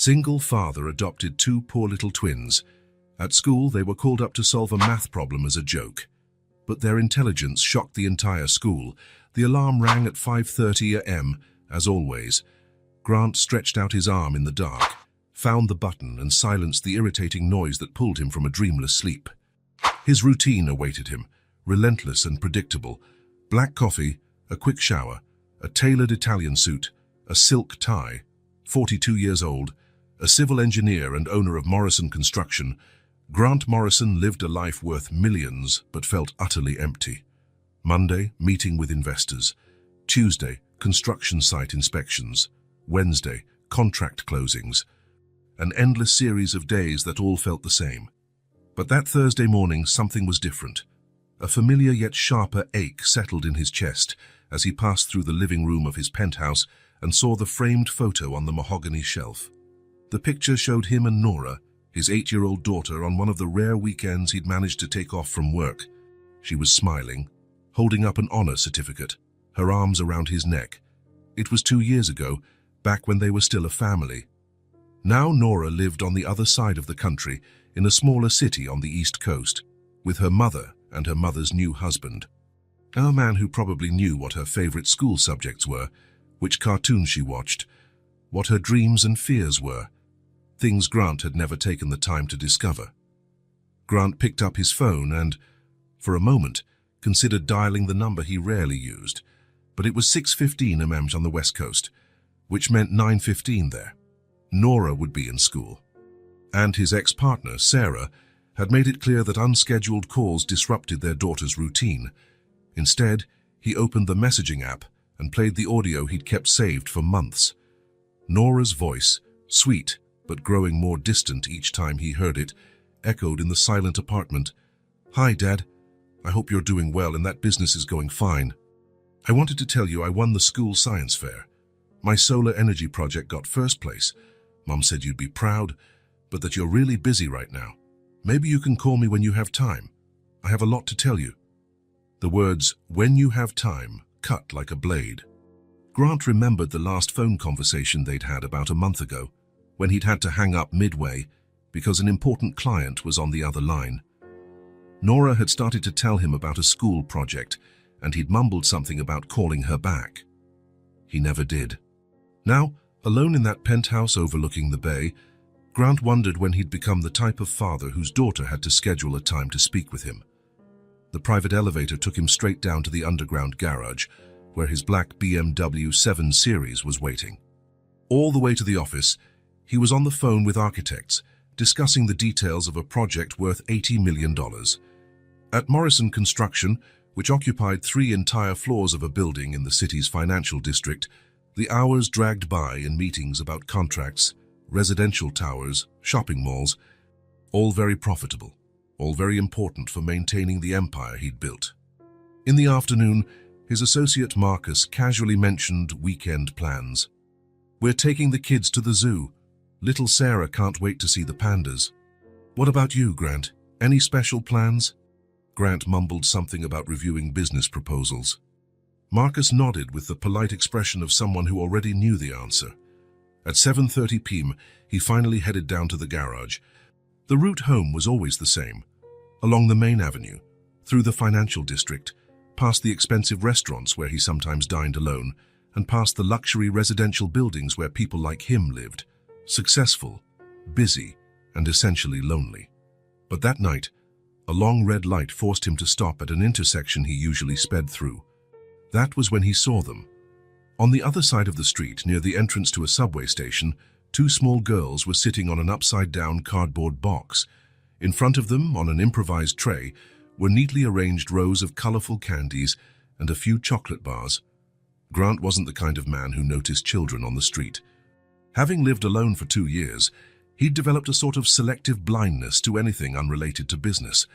Single father adopted two poor little twins. At school, they were called up to solve a math problem as a joke. But their intelligence shocked the entire school. The alarm rang at 5:30 a.m., as always. Grant stretched out his arm in the dark, found the button and silenced the irritating noise that pulled him from a dreamless sleep. His routine awaited him, relentless and predictable. Black coffee, a quick shower, a tailored Italian suit, a silk tie. 42 years old, a civil engineer and owner of Morrison Construction, Grant Morrison lived a life worth millions but felt utterly empty. Monday, meeting with investors. Tuesday, construction site inspections. Wednesday, contract closings. An endless series of days that all felt the same. But that Thursday morning, something was different. A familiar yet sharper ache settled in his chest as he passed through the living room of his penthouse and saw the framed photo on the mahogany shelf. The picture showed him and Nora, his 8-year-old daughter, on one of the rare weekends he'd managed to take off from work. She was smiling, holding up an honor certificate, her arms around his neck. It was 2 years ago, back when they were still a family. Now Nora lived on the other side of the country, in a smaller city on the East Coast, with her mother and her mother's new husband. A man who probably knew what her favorite school subjects were, which cartoons she watched, what her dreams and fears were, things Grant had never taken the time to discover. Grant picked up his phone and, for a moment, considered dialing the number he rarely used, but it was 6:15 a.m. on the West Coast, which meant 9:15 there. Nora would be in school. And his ex-partner, Sarah, had made it clear that unscheduled calls disrupted their daughter's routine. Instead, he opened the messaging app and played the audio he'd kept saved for months. Nora's voice, sweet but growing more distant each time he heard it, echoed in the silent apartment. "Hi, Dad. I hope you're doing well and that business is going fine. I wanted to tell you I won the school science fair. My solar energy project got first place. Mom said you'd be proud, but that you're really busy right now. Maybe you can call me when you have time. I have a lot to tell you." The words, "when you have time," cut like a blade. Grant remembered the last phone conversation they'd had about a month ago, when he'd had to hang up midway because an important client was on the other line. Nora had started to tell him about a school project, and he'd mumbled something about calling her back. He never did. Now, alone in that penthouse overlooking the bay, Grant wondered when he'd become the type of father whose daughter had to schedule a time to speak with him. The private elevator took him straight down to the underground garage, where his black BMW 7 Series was waiting. All the way to the office, he was on the phone with architects, discussing the details of a project worth $80 million. At Morrison Construction, which occupied 3 entire floors of a building in the city's financial district, the hours dragged by in meetings about contracts, residential towers, shopping malls, all very profitable, all very important for maintaining the empire he'd built. In the afternoon, his associate Marcus casually mentioned weekend plans. "We're taking the kids to the zoo. Little Sarah can't wait to see the pandas. What about you, Grant? Any special plans?" Grant mumbled something about reviewing business proposals. Marcus nodded with the polite expression of someone who already knew the answer. At 7:30 p.m., he finally headed down to the garage. The route home was always the same. Along the main avenue, through the financial district, past the expensive restaurants where he sometimes dined alone, and past the luxury residential buildings where people like him lived, successful, busy, and essentially lonely. But that night, a long red light forced him to stop at an intersection he usually sped through. That was when he saw them. On the other side of the street, near the entrance to a subway station, 2 small girls were sitting on an upside-down cardboard box. In front of them, on an improvised tray, were neatly arranged rows of colorful candies and a few chocolate bars. Grant wasn't the kind of man who noticed children on the street. Having lived alone for 2 years, he'd developed a sort of selective blindness to anything unrelated to business.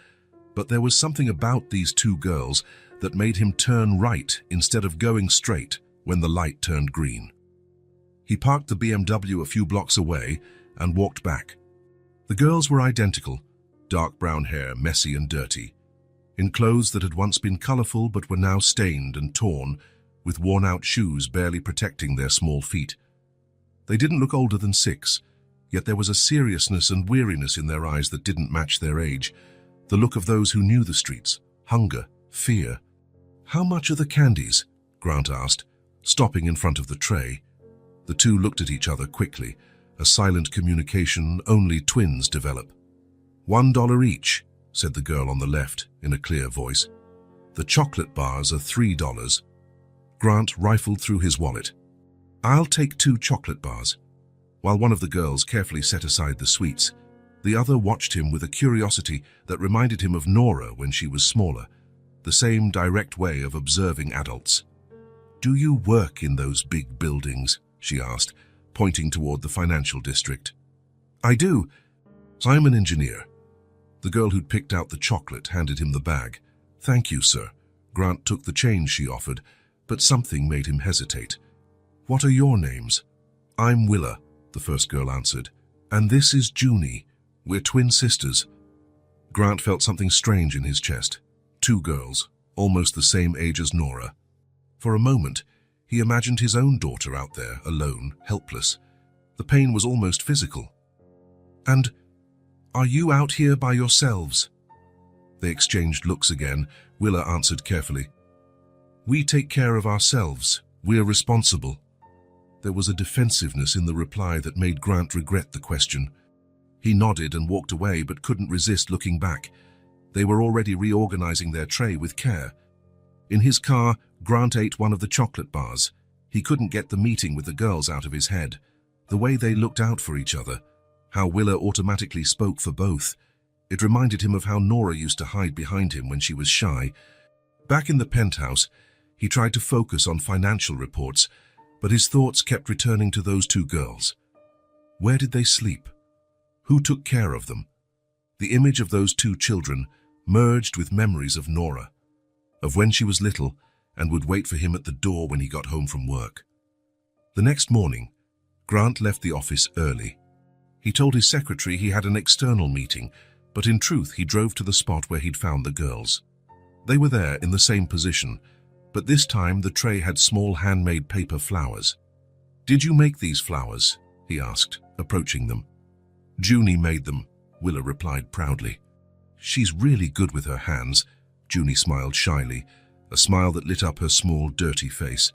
But there was something about these 2 girls that made him turn right instead of going straight when the light turned green. He parked the BMW a few blocks away and walked back. The girls were identical, dark brown hair, messy and dirty, in clothes that had once been colorful but were now stained and torn, with worn-out shoes barely protecting their small feet. They didn't look older than 6, Yet there was a seriousness and weariness in their eyes that didn't match their age, the look of those who knew the streets, hunger, fear. "How much are the candies?" Grant asked, stopping in front of the tray. The two looked at each other quickly, a silent communication only twins develop. $1 each," said the girl on the left in a clear voice. "The chocolate bars are $3. Grant rifled through his wallet. "I'll take 2 chocolate bars." While one of the girls carefully set aside the sweets, the other watched him with a curiosity that reminded him of Nora when she was smaller, the same direct way of observing adults. "Do you work in those big buildings?" she asked, pointing toward the financial district. "I do. I'm an engineer." The girl who'd picked out the chocolate handed him the bag. "Thank you, sir." Grant took the change she offered, but something made him hesitate. "What are your names?" "I'm Willa," the first girl answered. "And this is Junie. We're twin sisters." Grant felt something strange in his chest. 2 girls, almost the same age as Nora. For a moment, he imagined his own daughter out there, alone, helpless. The pain was almost physical. "And are you out here by yourselves?" They exchanged looks again. Willa answered carefully. "We take care of ourselves. We're responsible." There was a defensiveness in the reply that made Grant regret the question. He nodded and walked away, but couldn't resist looking back. They were already reorganizing their tray with care. In his car, Grant ate one of the chocolate bars. He couldn't get the meeting with the girls out of his head. The way they looked out for each other, how Willa automatically spoke for both. It reminded him of how Nora used to hide behind him when she was shy. Back in the penthouse, he tried to focus on financial reports, but his thoughts kept returning to those 2 girls. Where did they sleep? Who took care of them? The image of those 2 children merged with memories of Nora, of when she was little and would wait for him at the door when he got home from work. The next morning, Grant left the office early. He told his secretary he had an external meeting, but in truth he drove to the spot where he'd found the girls. They were there in the same position, but this time the tray had small handmade paper flowers. "Did you make these flowers?" he asked, approaching them. "Junie made them," Willa replied proudly. "She's really good with her hands." Junie smiled shyly, a smile that lit up her small, dirty face.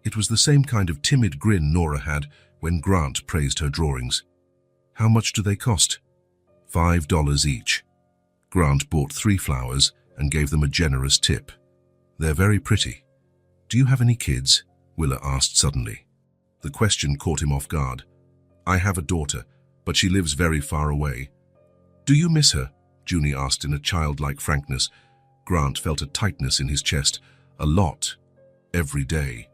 It was the same kind of timid grin Nora had when Grant praised her drawings. "How much do they cost?" $5 each. Grant bought 3 flowers and gave them a generous tip. "They're very pretty." "Do you have any kids?" Willa asked suddenly. The question caught him off guard. "I have a daughter, but she lives very far away." "Do you miss her?" Junie asked in a childlike frankness. Grant felt a tightness in his chest. A lot. Every day.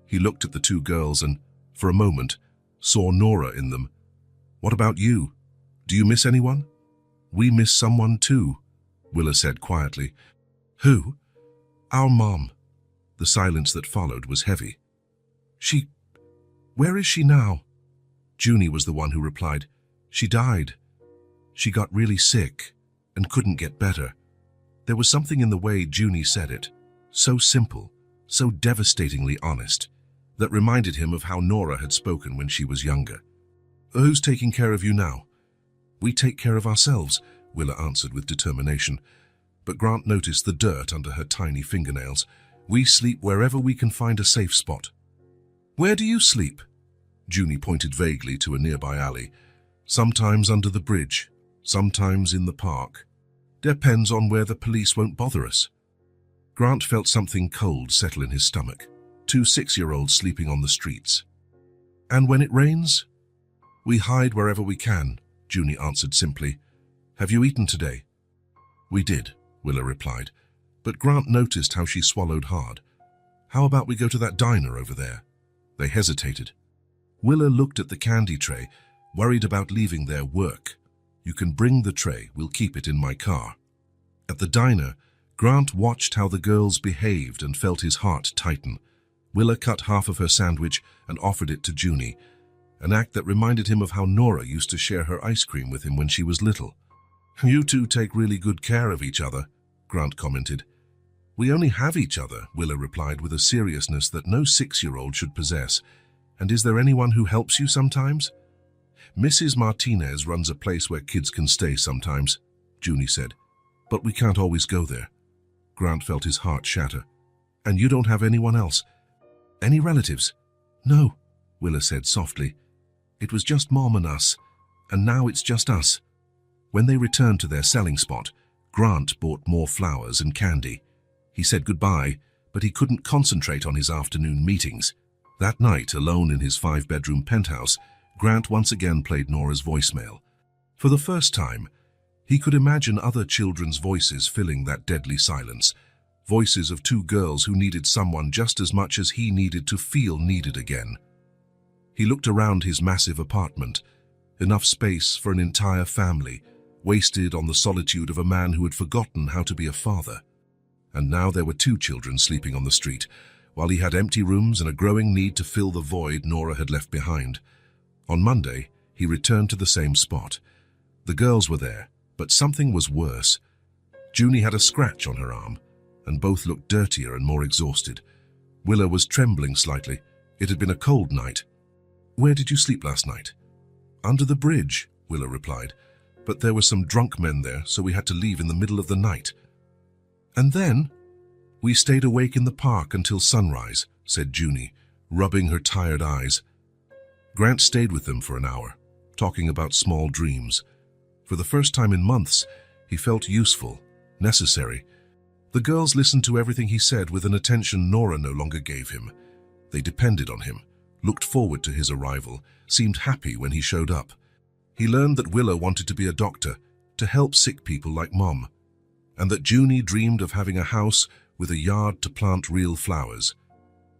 He looked at the 2 girls and, for a moment, saw Nora in them. "What about you? Do you miss anyone?" "We miss someone too," Willa said quietly. "Who?" "Our mom." The silence that followed was heavy. Where is she now?" Junie was the one who replied. "She died. She got really sick and couldn't get better." There was something in the way Junie said it, so simple, so devastatingly honest, that reminded him of how Nora had spoken when she was younger. "Who's taking care of you now?" "We take care of ourselves," Willa answered with determination. But Grant noticed the dirt under her tiny fingernails. "We sleep wherever we can find a safe spot." "Where do you sleep?" Junie pointed vaguely to a nearby alley. "Sometimes under the bridge, sometimes in the park. Depends on where the police won't bother us." Grant felt something cold settle in his stomach. 2 6-year-olds sleeping on the streets. "And when it rains?" "We hide wherever we can," Junie answered simply. "Have you eaten today?" "We did," Willa replied, but Grant noticed how she swallowed hard. "How about we go to that diner over there?" They hesitated. Willa looked at the candy tray, worried about leaving their work. "You can bring the tray, we'll keep it in my car." At the diner, Grant watched how the girls behaved and felt his heart tighten. Willa cut half of her sandwich and offered it to Junie, an act that reminded him of how Nora used to share her ice cream with him when she was little. "You two take really good care of each other," Grant commented. "We only have each other," Willa replied with a seriousness that no 6-year-old should possess. "And is there anyone who helps you sometimes?" Mrs. Martinez runs a place where kids can stay sometimes, Junie said. But we can't always go there. Grant felt his heart shatter. And you don't have anyone else? Any relatives? No, Willa said softly. It was just Mom and us, and now it's just us. When they returned to their selling spot, Grant bought more flowers and candy. He said goodbye, but he couldn't concentrate on his afternoon meetings. That night, alone in his 5-bedroom penthouse, Grant once again played Nora's voicemail. For the first time, he could imagine other children's voices filling that deadly silence, voices of 2 girls who needed someone just as much as he needed to feel needed again. He looked around his massive apartment, enough space for an entire family, wasted on the solitude of a man who had forgotten how to be a father. And now there were 2 children sleeping on the street, while he had empty rooms and a growing need to fill the void Nora had left behind. On Monday, he returned to the same spot. The girls were there, but something was worse. Junie had a scratch on her arm, and both looked dirtier and more exhausted. Willa was trembling slightly. It had been a cold night. Where did you sleep last night? Under the bridge, Willa replied. But there were some drunk men there, so we had to leave in the middle of the night. And then? We stayed awake in the park until sunrise, said Junie, rubbing her tired eyes. Grant stayed with them for an hour, talking about small dreams. For the first time in months, he felt useful, necessary. The girls listened to everything he said with an attention Nora no longer gave him. They depended on him, looked forward to his arrival, seemed happy when he showed up. He learned that Willa wanted to be a doctor, to help sick people like Mom, and that Junie dreamed of having a house with a yard to plant real flowers.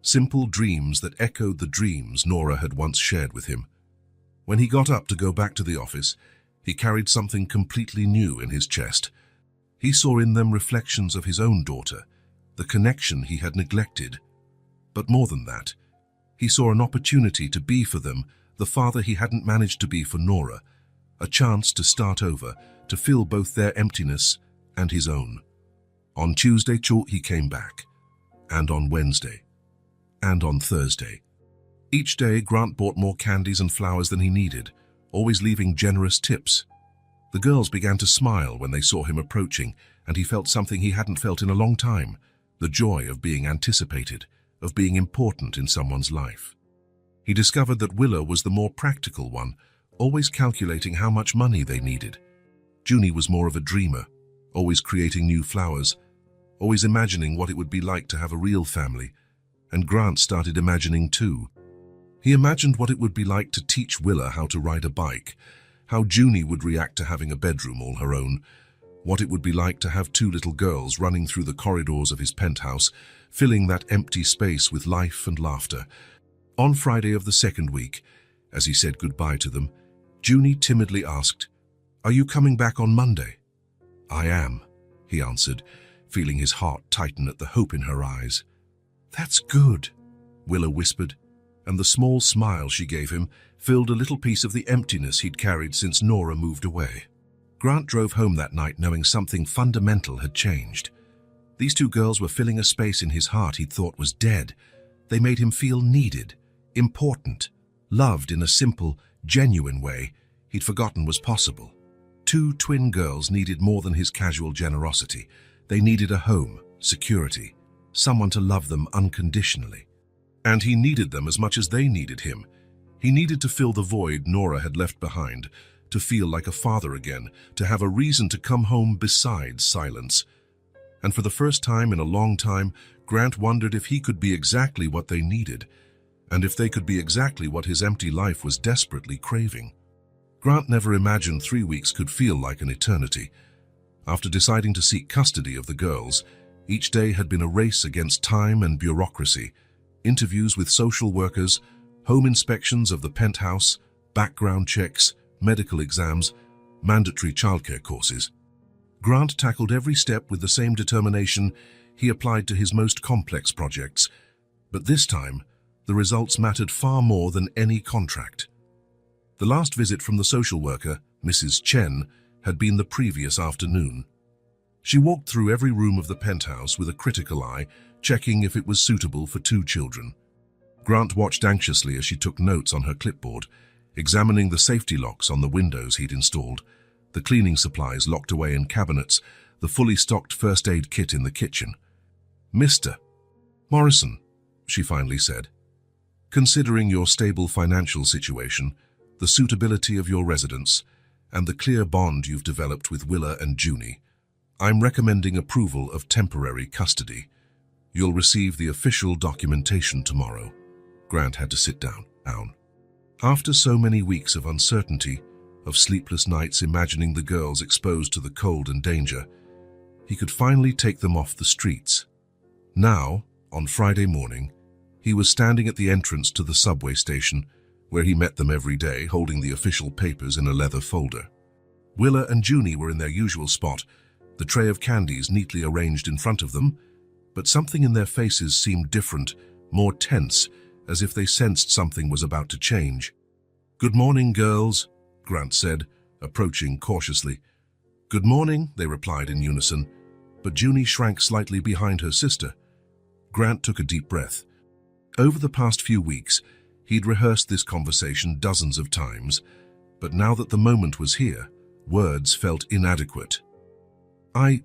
Simple dreams that echoed the dreams Nora had once shared with him. When he got up to go back to the office, he carried something completely new in his chest. He saw in them reflections of his own daughter, the connection he had neglected. But more than that, he saw an opportunity to be for them the father he hadn't managed to be for Nora, a chance to start over, to fill both their emptiness and his own. On Tuesday, he came back, and on Wednesday, and on Thursday. Each day, Grant bought more candies and flowers than he needed, always leaving generous tips. The girls began to smile when they saw him approaching, and he felt something he hadn't felt in a long time, the joy of being anticipated, of being important in someone's life. He discovered that Willa was the more practical one, always calculating how much money they needed. Junie was more of a dreamer, always creating new flowers, always imagining what it would be like to have a real family, and Grant started imagining too. He imagined what it would be like to teach Willa how to ride a bike, how Junie would react to having a bedroom all her own, what it would be like to have 2 little girls running through the corridors of his penthouse, filling that empty space with life and laughter. On Friday of the 2nd week, as he said goodbye to them, Junie timidly asked, "Are you coming back on Monday?" "I am," he answered, feeling his heart tighten at the hope in her eyes. "That's good," Willa whispered, and the small smile she gave him filled a little piece of the emptiness he'd carried since Nora moved away. Grant drove home that night knowing something fundamental had changed. These 2 girls were filling a space in his heart he'd thought was dead. They made him feel needed, important, loved in a simple, genuine way he'd forgotten was possible. 2 twin girls needed more than his casual generosity. They needed a home, security, someone to love them unconditionally. And he needed them as much as they needed him. He needed to fill the void Nora had left behind, to feel like a father again, to have a reason to come home besides silence. And for the first time in a long time, Grant wondered if he could be exactly what they needed, and if they could be exactly what his empty life was desperately craving. Grant never imagined 3 weeks could feel like an eternity. After deciding to seek custody of the girls, each day had been a race against time and bureaucracy, interviews with social workers, home inspections of the penthouse, background checks, medical exams, mandatory childcare courses. Grant tackled every step with the same determination he applied to his most complex projects, but this time, the results mattered far more than any contract. The last visit from the social worker, Mrs. Chen, had been the previous afternoon. She walked through every room of the penthouse with a critical eye, checking if it was suitable for 2 children. Grant watched anxiously as she took notes on her clipboard. examining the safety locks on the windows he'd installed, the cleaning supplies locked away in cabinets, the fully stocked first aid kit in the kitchen. "Mr. Morrison," she finally said, "considering your stable financial situation, the suitability of your residence, and the clear bond you've developed with Willa and Junie, I'm recommending approval of temporary custody. You'll receive the official documentation tomorrow." Grant had to sit down. After so many weeks of uncertainty, of sleepless nights imagining the girls exposed to the cold and danger, he could finally take them off the streets. Now, on Friday morning, he was standing at the entrance to the subway station, where he met them every day, holding the official papers in a leather folder. Willa and Junie were in their usual spot, the tray of candies neatly arranged in front of them, but something in their faces seemed different, more tense, as if they sensed something was about to change. "Good morning, girls," Grant said, approaching cautiously. "Good morning," they replied in unison, but Junie shrank slightly behind her sister. Grant took a deep breath. Over the past few weeks, he'd rehearsed this conversation dozens of times, but now that the moment was here, words felt inadequate. I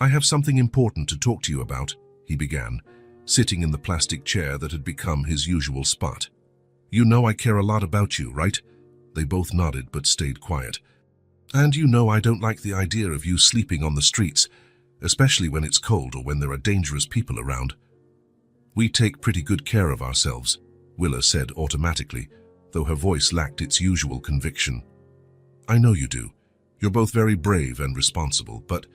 have something important to talk to you about," he began, sitting in the plastic chair that had become his usual spot. "You know I care a lot about you, right?" They both nodded but stayed quiet. "And you know I don't like the idea of you sleeping on the streets, especially when it's cold or when there are dangerous people around." "We take pretty good care of ourselves," Willa said automatically, though her voice lacked its usual conviction. "I know you do. You're both very brave and responsible, but—"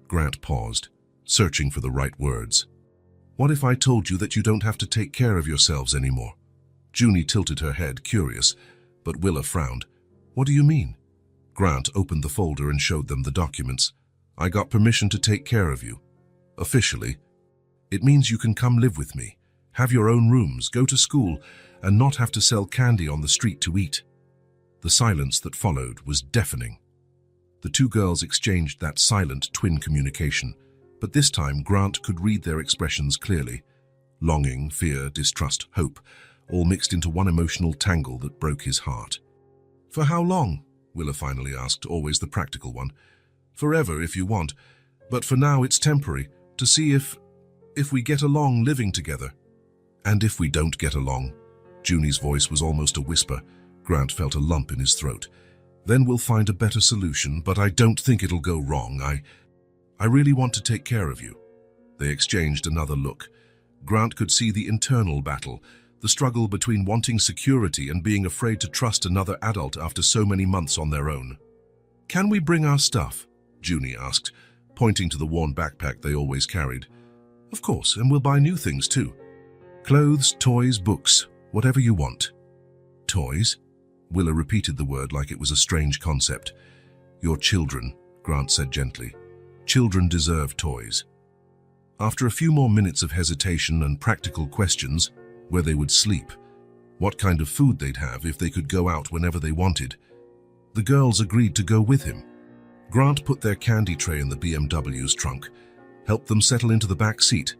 Grant paused, searching for the right words. "What if I told you that you don't have to take care of yourselves anymore?" Junie tilted her head, curious, but Willa frowned. "What do you mean?" Grant opened the folder and showed them the documents. "I got permission to take care of you. Officially. It means you can come live with me, have your own rooms, go to school, and not have to sell candy on the street to eat." The silence that followed was deafening. The two girls exchanged that silent twin communication, but this time Grant could read their expressions clearly. Longing, fear, distrust, hope, all mixed into one emotional tangle that broke his heart. "For how long?" Willa finally asked, always the practical one. "Forever, if you want, but for now it's temporary, to see if we get along living together." "And if we don't get along?" Junie's voice was almost a whisper. Grant felt a lump in his throat. "Then we'll find a better solution, but I don't think it'll go wrong. I really want to take care of you." They exchanged another look. Grant could see the internal battle, the struggle between wanting security and being afraid to trust another adult after so many months on their own. "Can we bring our stuff?" Junie asked, pointing to the worn backpack they always carried. "Of course, and we'll buy new things too. Clothes, toys, books, whatever you want." "Toys?" Willa repeated the word like it was a strange concept. "Your children," Grant said gently. "Children deserve toys." After a few more minutes of hesitation and practical questions, where they would sleep, what kind of food they'd have if they could go out whenever they wanted, the girls agreed to go with him. Grant put their candy tray in the BMW's trunk, helped them settle into the back seat.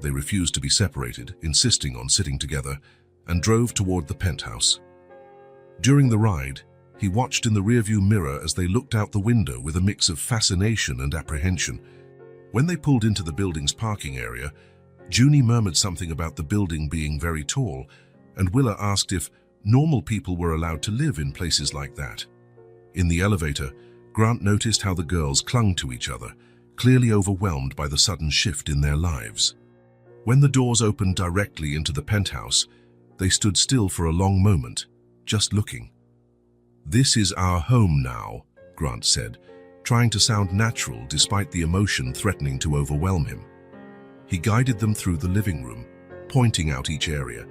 They refused to be separated, insisting on sitting together, and drove toward the penthouse. During the ride, he watched in the rearview mirror as they looked out the window with a mix of fascination and apprehension. When they pulled into the building's parking area, Junie murmured something about the building being very tall, and Willa asked if normal people were allowed to live in places like that. In the elevator, Grant noticed how the girls clung to each other, clearly overwhelmed by the sudden shift in their lives. When the doors opened directly into the penthouse, they stood still for a long moment, just looking. "This is our home now," Grant said, trying to sound natural despite the emotion threatening to overwhelm him. He guided them through the living room, pointing out each area,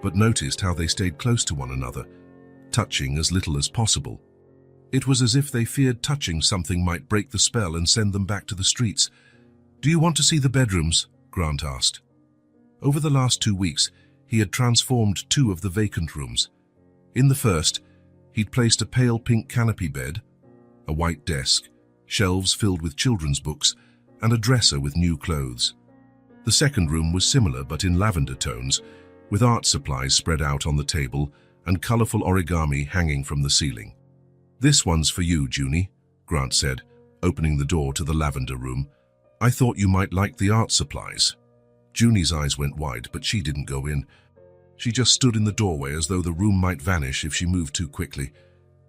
but noticed how they stayed close to one another, touching as little as possible. It was as if they feared touching something might break the spell and send them back to the streets. "Do you want to see the bedrooms?" Grant asked. Over the last 2 weeks, he had transformed 2 of the vacant rooms. In the first, he'd placed a pale pink canopy bed, a white desk, shelves filled with children's books, and a dresser with new clothes. The second room was similar but in lavender tones, with art supplies spread out on the table and colorful origami hanging from the ceiling. "This one's for you, Junie," Grant said, opening the door to the lavender room. "I thought you might like the art supplies." Junie's eyes went wide, but she didn't go in. She just stood in the doorway as though the room might vanish if she moved too quickly.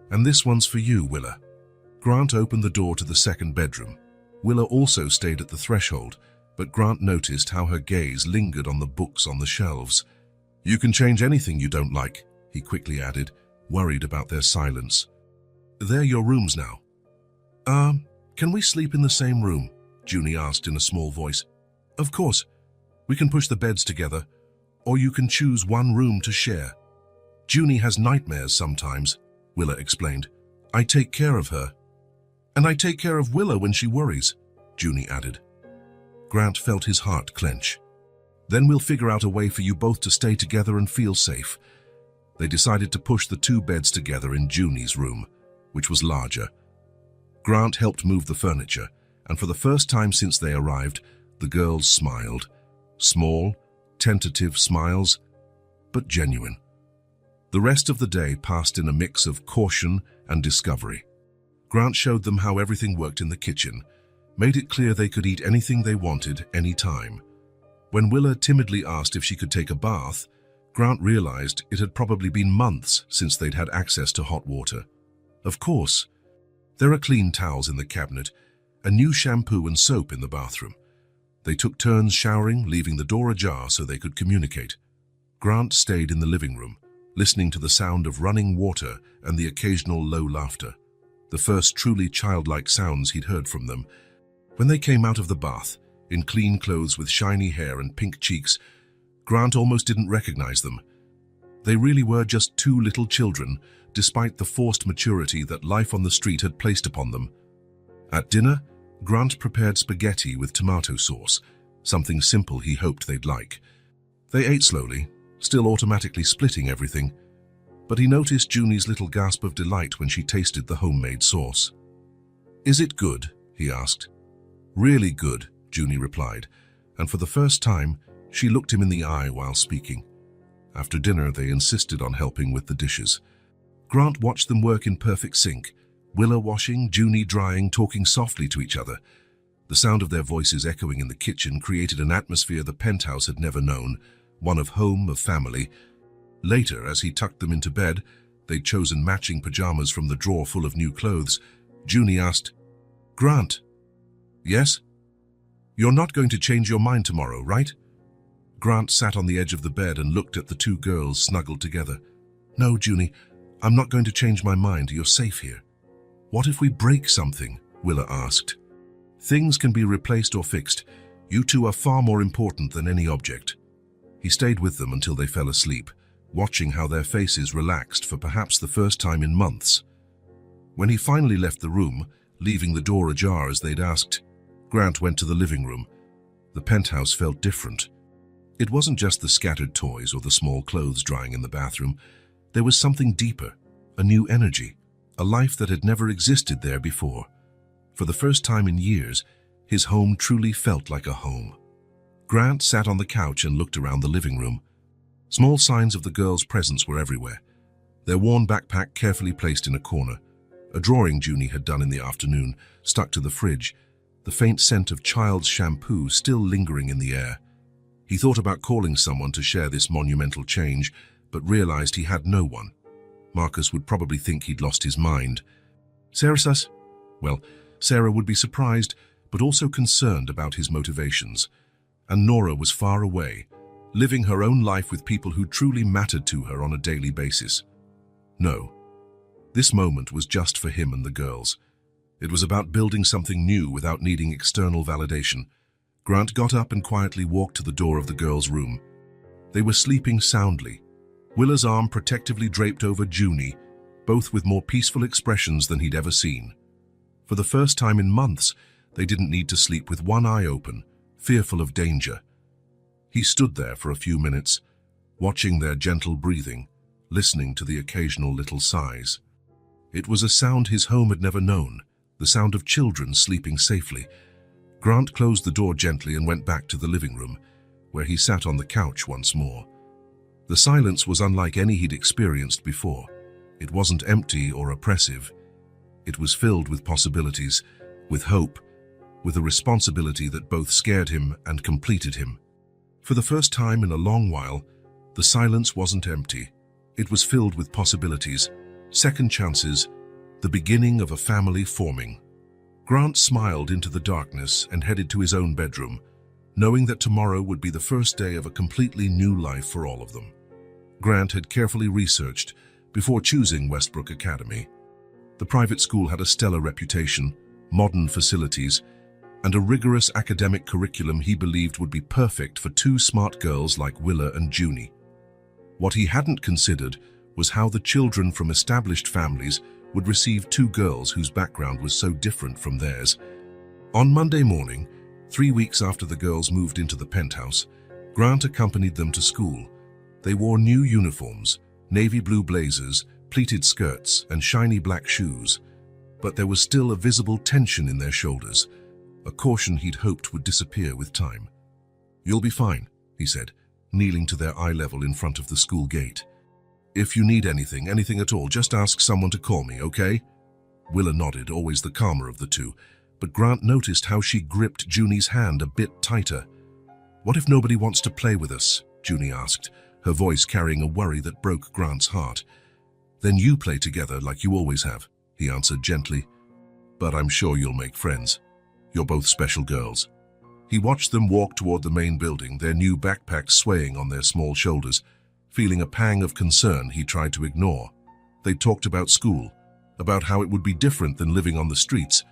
"And this one's for you, Willa." Grant opened the door to the second bedroom. Willa also stayed at the threshold, but Grant noticed how her gaze lingered on the books on the shelves. "You can change anything you don't like," he quickly added, worried about their silence. "They're your rooms now." Can we sleep in the same room?" Junie asked in a small voice. "Of course. We can push the beds together, or you can choose one room to share." "Junie has nightmares sometimes," Willa explained. "I take care of her." "And I take care of Willa when she worries," Junie added. Grant felt his heart clench. "Then we'll figure out a way for you both to stay together and feel safe." They decided to push the two beds together in Junie's room, which was larger. Grant helped move the furniture, and for the first time since they arrived, the girls smiled. Small, tentative smiles, but genuine. The rest of the day passed in a mix of caution and discovery. Grant showed them how everything worked in the kitchen, made it clear they could eat anything they wanted, any time. When Willa timidly asked if she could take a bath, Grant realized it had probably been months since they'd had access to hot water. Of course, there are clean towels in the cabinet, a new shampoo and soap in the bathroom. They took turns showering, leaving the door ajar so they could communicate. Grant stayed in the living room, listening to the sound of running water and the occasional low laughter, the first truly childlike sounds he'd heard from them. When they came out of the bath, in clean clothes with shiny hair and pink cheeks, Grant almost didn't recognize them. They really were just two little children, despite the forced maturity that life on the street had placed upon them. At dinner, Grant prepared spaghetti with tomato sauce, something simple he hoped they'd like. They ate slowly, still automatically splitting everything, but he noticed Junie's little gasp of delight when she tasted the homemade sauce. "Is it good?" he asked. "Really good," Junie replied, and for the first time, she looked him in the eye while speaking. After dinner, they insisted on helping with the dishes. Grant watched them work in perfect sync, Willa washing, Junie drying, talking softly to each other. The sound of their voices echoing in the kitchen created an atmosphere the penthouse had never known, one of home, of family. Later, as he tucked them into bed, they'd chosen matching pajamas from the drawer full of new clothes, Junie asked, "Grant." "Yes?" "You're not going to change your mind tomorrow, right?" Grant sat on the edge of the bed and looked at the two girls snuggled together. "No, Junie, I'm not going to change my mind. You're safe here." "What if we break something?" Willa asked. "Things can be replaced or fixed. You two are far more important than any object." He stayed with them until they fell asleep, watching how their faces relaxed for perhaps the first time in months. When he finally left the room, leaving the door ajar as they'd asked, Grant went to the living room. The penthouse felt different. It wasn't just the scattered toys or the small clothes drying in the bathroom. There was something deeper, a new energy, a life that had never existed there before. For the first time in years, his home truly felt like a home. Grant sat on the couch and looked around the living room. Small signs of the girls' presence were everywhere. Their worn backpack carefully placed in a corner, a drawing Junie had done in the afternoon, stuck to the fridge, the faint scent of child's shampoo still lingering in the air. He thought about calling someone to share this monumental change, but realized he had no one. Marcus would probably think he'd lost his mind. Sarah? Well, Sarah would be surprised, but also concerned about his motivations. And Nora was far away, living her own life with people who truly mattered to her on a daily basis. No, this moment was just for him and the girls. It was about building something new without needing external validation. Grant got up and quietly walked to the door of the girls' room. They were sleeping soundly, Willa's arm protectively draped over Junie, both with more peaceful expressions than he'd ever seen. For the first time in months, they didn't need to sleep with one eye open, fearful of danger. He stood there for a few minutes, watching their gentle breathing, listening to the occasional little sighs. It was a sound his home had never known, the sound of children sleeping safely. Grant closed the door gently and went back to the living room, where he sat on the couch once more. The silence was unlike any he'd experienced before. It wasn't empty or oppressive. It was filled with possibilities, with hope, with a responsibility that both scared him and completed him. For the first time in a long while, the silence wasn't empty. It was filled with possibilities, second chances, the beginning of a family forming. Grant smiled into the darkness and headed to his own bedroom, knowing that tomorrow would be the first day of a completely new life for all of them. Grant had carefully researched before choosing Westbrook Academy. The private school had a stellar reputation, modern facilities, and a rigorous academic curriculum he believed would be perfect for two smart girls like Willa and Junie. What he hadn't considered was how the children from established families would receive two girls whose background was so different from theirs. On Monday morning, 3 weeks after the girls moved into the penthouse, Grant accompanied them to school. They wore new uniforms, navy blue blazers, pleated skirts, and shiny black shoes. But there was still a visible tension in their shoulders, a caution he'd hoped would disappear with time. "You'll be fine," he said, kneeling to their eye level in front of the school gate. "If you need anything at all, just ask someone to call me, okay?" Willa nodded, always the calmer of the two, but Grant noticed how she gripped Junie's hand a bit tighter. "What if nobody wants to play with us?" Junie asked, her voice carrying a worry that broke Grant's heart. "Then you play together like you always have," he answered gently. "But I'm sure you'll make friends. You're both special girls." He watched them walk toward the main building, their new backpacks swaying on their small shoulders. Feeling a pang of concern he tried to ignore. They talked about school, about how it would be different than living on the streets,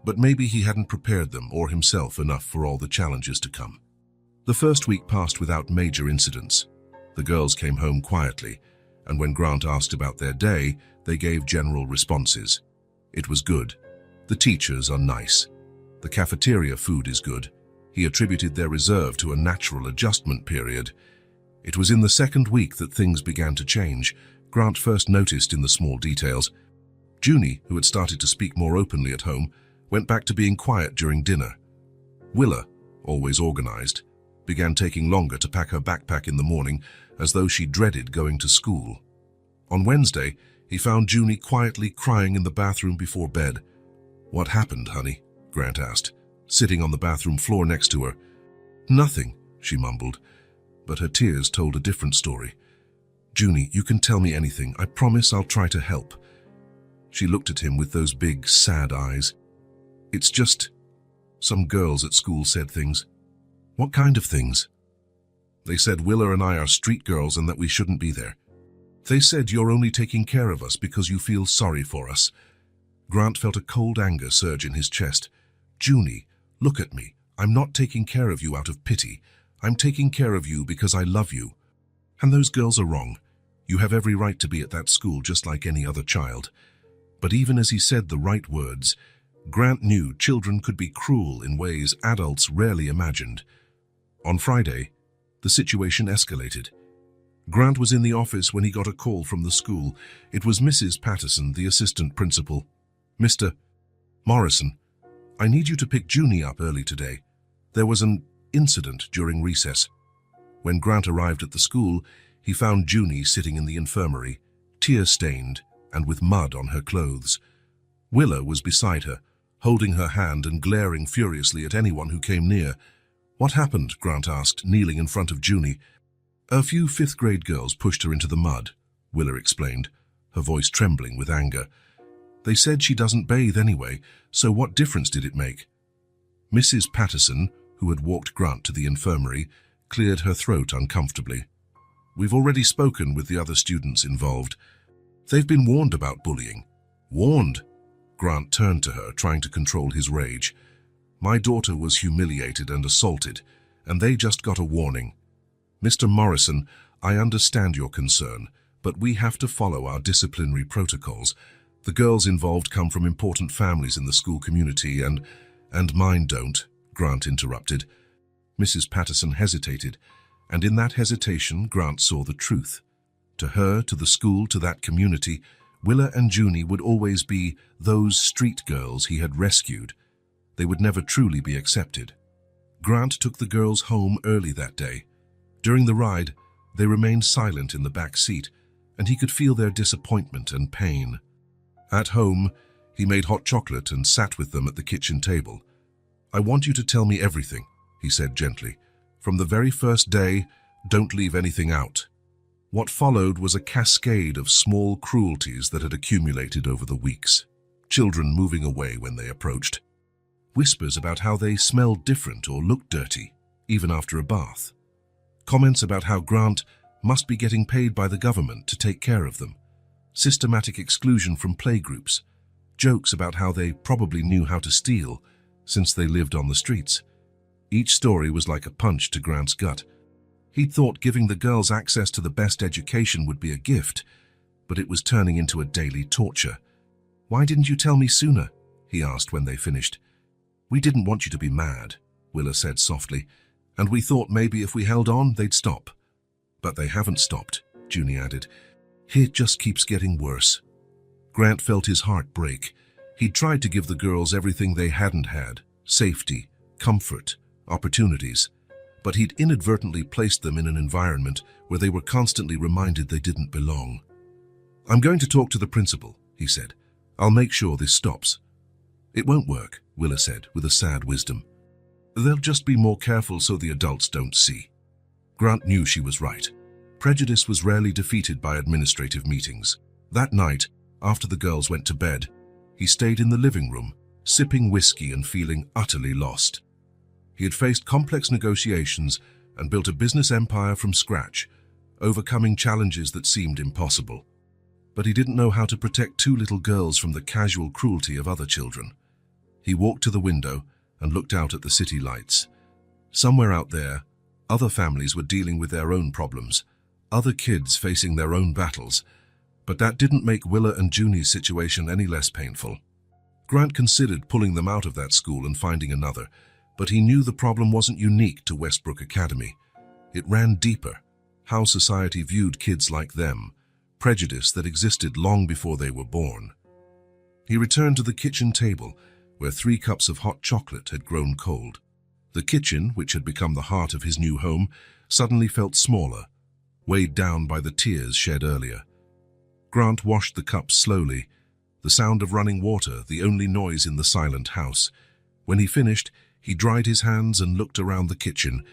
but maybe he hadn't prepared them or himself enough for all the challenges to come. The first week passed without major incidents. The girls came home quietly, and when Grant asked about their day, they gave general responses. It was good. The teachers are nice. The cafeteria food is good. He attributed their reserve to a natural adjustment period. It was in the second week that things began to change. Grant first noticed in the small details. Junie, who had started to speak more openly at home, went back to being quiet during dinner. Willa, always organized, began taking longer to pack her backpack in the morning, as though she dreaded going to school. On Wednesday, he found Junie quietly crying in the bathroom before bed. "What happened, honey?" Grant asked, sitting on the bathroom floor next to her. "Nothing," she mumbled, but her tears told a different story. "Junie, you can tell me anything. I promise I'll try to help." She looked at him with those big, sad eyes. "It's just, some girls at school said things." "What kind of things?" "They said Willa and I are street girls and that we shouldn't be there. They said you're only taking care of us because you feel sorry for us." Grant felt a cold anger surge in his chest. "Junie, look at me. I'm not taking care of you out of pity. I'm taking care of you because I love you. And those girls are wrong. You have every right to be at that school just like any other child." But even as he said the right words, Grant knew children could be cruel in ways adults rarely imagined. On Friday, the situation escalated. Grant was in the office when he got a call from the school. It was Mrs. Patterson, the assistant principal. "Mr. Morrison, I need you to pick Junie up early today. There was an incident during recess." When Grant arrived at the school, he found Junie sitting in the infirmary, tear-stained and with mud on her clothes. Willa was beside her, holding her hand and glaring furiously at anyone who came near. "What happened?" Grant asked, kneeling in front of Junie. "A few fifth-grade girls pushed her into the mud," Willa explained, her voice trembling with anger. "They said she doesn't bathe anyway, so what difference did it make?" Mrs. Patterson, who had walked Grant to the infirmary, cleared her throat uncomfortably. "We've already spoken with the other students involved. They've been warned about bullying." "Warned?" Grant turned to her, trying to control his rage. "My daughter was humiliated and assaulted, and they just got a warning. Mr. Morrison, I understand your concern, but we have to follow our disciplinary protocols. The girls involved come from important families in the school community, and mine don't," Grant interrupted. Mrs. Patterson hesitated, and in that hesitation, Grant saw the truth. To her, to the school, to that community, Willa and Junie would always be those street girls he had rescued. They would never truly be accepted. Grant took the girls home early that day. During the ride, They remained silent in the back seat, and he could feel their disappointment and pain. At home, he made hot chocolate and sat with them at the kitchen table. "I want you to tell me everything," he said gently. "From the very first day, don't leave anything out." What followed was a cascade of small cruelties that had accumulated over the weeks. Children moving away when they approached. Whispers about how they smelled different or looked dirty, even after a bath. Comments about how Grant must be getting paid by the government to take care of them. Systematic exclusion from playgroups. Jokes about how they probably knew how to steal, since they lived on the streets. Each story was like a punch to Grant's gut. He'd thought giving the girls access to the best education would be a gift, but it was turning into a daily torture. "Why didn't you tell me sooner?" he asked when they finished. "We didn't want you to be mad," Willa said softly, "and we thought maybe if we held on, they'd stop." "But they haven't stopped," Junie added. "It just keeps getting worse." Grant felt his heart break. He'd tried to give the girls everything they hadn't had: safety, comfort, opportunities. But he'd inadvertently placed them in an environment where they were constantly reminded they didn't belong. "I'm going to talk to the principal," he said. "I'll make sure this stops." "It won't work," Willa said with a sad wisdom. "They'll just be more careful so the adults don't see." Grant knew she was right. Prejudice was rarely defeated by administrative meetings. That night, after the girls went to bed, he stayed in the living room, sipping whiskey and feeling utterly lost. He had faced complex negotiations and built a business empire from scratch, overcoming challenges that seemed impossible. But he didn't know how to protect two little girls from the casual cruelty of other children. He walked to the window and looked out at the city lights. Somewhere out there, other families were dealing with their own problems, other kids facing their own battles, but that didn't make Willa and Junie's situation any less painful. Grant considered pulling them out of that school and finding another, but he knew the problem wasn't unique to Westbrook Academy. It ran deeper: how society viewed kids like them, prejudice that existed long before they were born. He returned to the kitchen table, where 3 cups of hot chocolate had grown cold. The kitchen, which had become the heart of his new home, suddenly felt smaller, weighed down by the tears shed earlier. Grant washed the cups slowly, the sound of running water the only noise in the silent house. When he finished, he dried his hands and looked around the kitchen,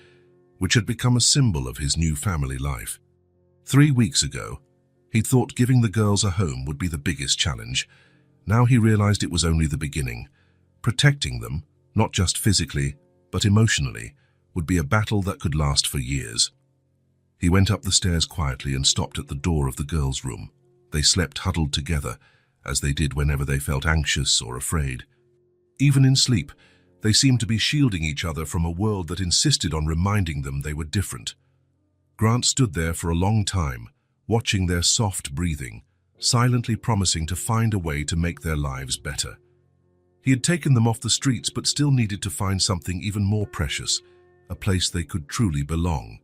which had become a symbol of his new family life. 3 weeks ago, he'd thought giving the girls a home would be the biggest challenge. Now he realized it was only the beginning. Protecting them, not just physically, but emotionally, would be a battle that could last for years. He went up the stairs quietly and stopped at the door of the girls' room. They slept huddled together, as they did whenever they felt anxious or afraid. Even in sleep, they seemed to be shielding each other from a world that insisted on reminding them they were different. Grant stood there for a long time, watching their soft breathing, silently promising to find a way to make their lives better. He had taken them off the streets but still needed to find something even more precious, a place they could truly belong.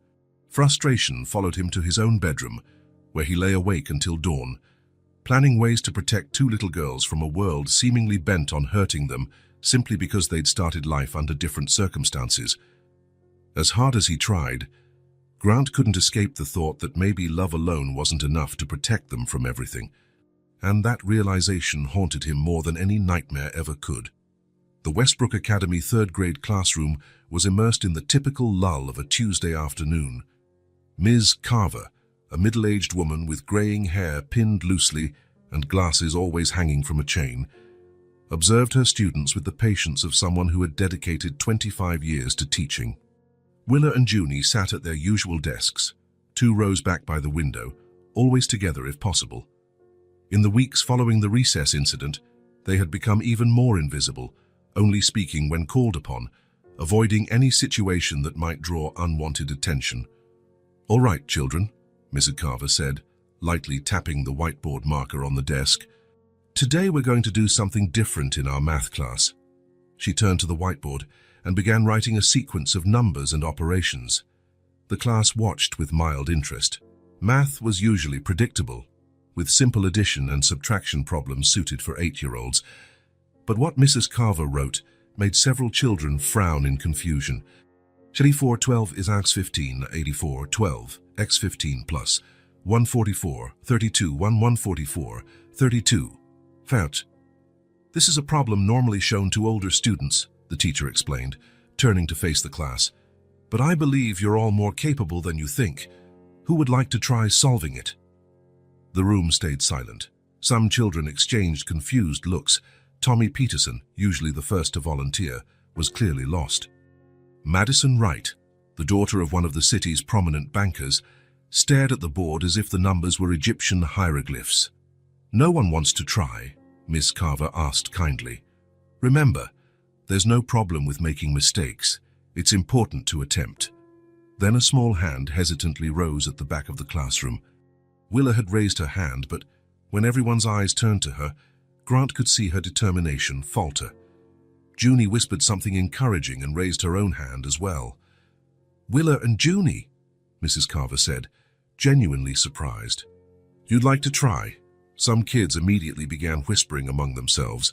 Frustration followed him to his own bedroom, where he lay awake until dawn, planning ways to protect 2 little girls from a world seemingly bent on hurting them simply because they'd started life under different circumstances. As hard as he tried, Grant couldn't escape the thought that maybe love alone wasn't enough to protect them from everything, and that realization haunted him more than any nightmare ever could. The Westbrook Academy 3rd grade classroom was immersed in the typical lull of a Tuesday afternoon. Ms. Carver, a middle-aged woman with graying hair pinned loosely and glasses always hanging from a chain, observed her students with the patience of someone who had dedicated 25 years to teaching. Willa and Junie sat at their usual desks, 2 rows back by the window, always together if possible. In the weeks following the recess incident, they had become even more invisible, only speaking when called upon, avoiding any situation that might draw unwanted attention. "All right, children," Mrs. Carver said, lightly tapping the whiteboard marker on the desk. "Today we're going to do something different in our math class." She turned to the whiteboard and began writing a sequence of numbers and operations. The class watched with mild interest. Math was usually predictable, with simple addition and subtraction problems suited for 8-year-olds. But what Mrs. Carver wrote made several children frown in confusion. 84 12 is Ax 15, 84 12, x15 plus 144, 32, 144, 32. Fouch. This is a problem normally shown to older students, the teacher explained, turning to face the class. But I believe you're all more capable than you think. Who would like to try solving it? The room stayed silent. Some children exchanged confused looks. Tommy Peterson, usually the first to volunteer, was clearly lost. Madison Wright, the daughter of one of the city's prominent bankers, stared at the board as if the numbers were Egyptian hieroglyphs. "No one wants to try?" Miss Carver asked kindly. "Remember, there's no problem with making mistakes. It's important to attempt." Then a small hand hesitantly rose at the back of the classroom. Willa had raised her hand, but when everyone's eyes turned to her, Grant could see her determination falter. Junie whispered something encouraging and raised her own hand as well. "Willa and Junie," Mrs. Carver said, genuinely surprised. "You'd like to try?" Some kids immediately began whispering among themselves.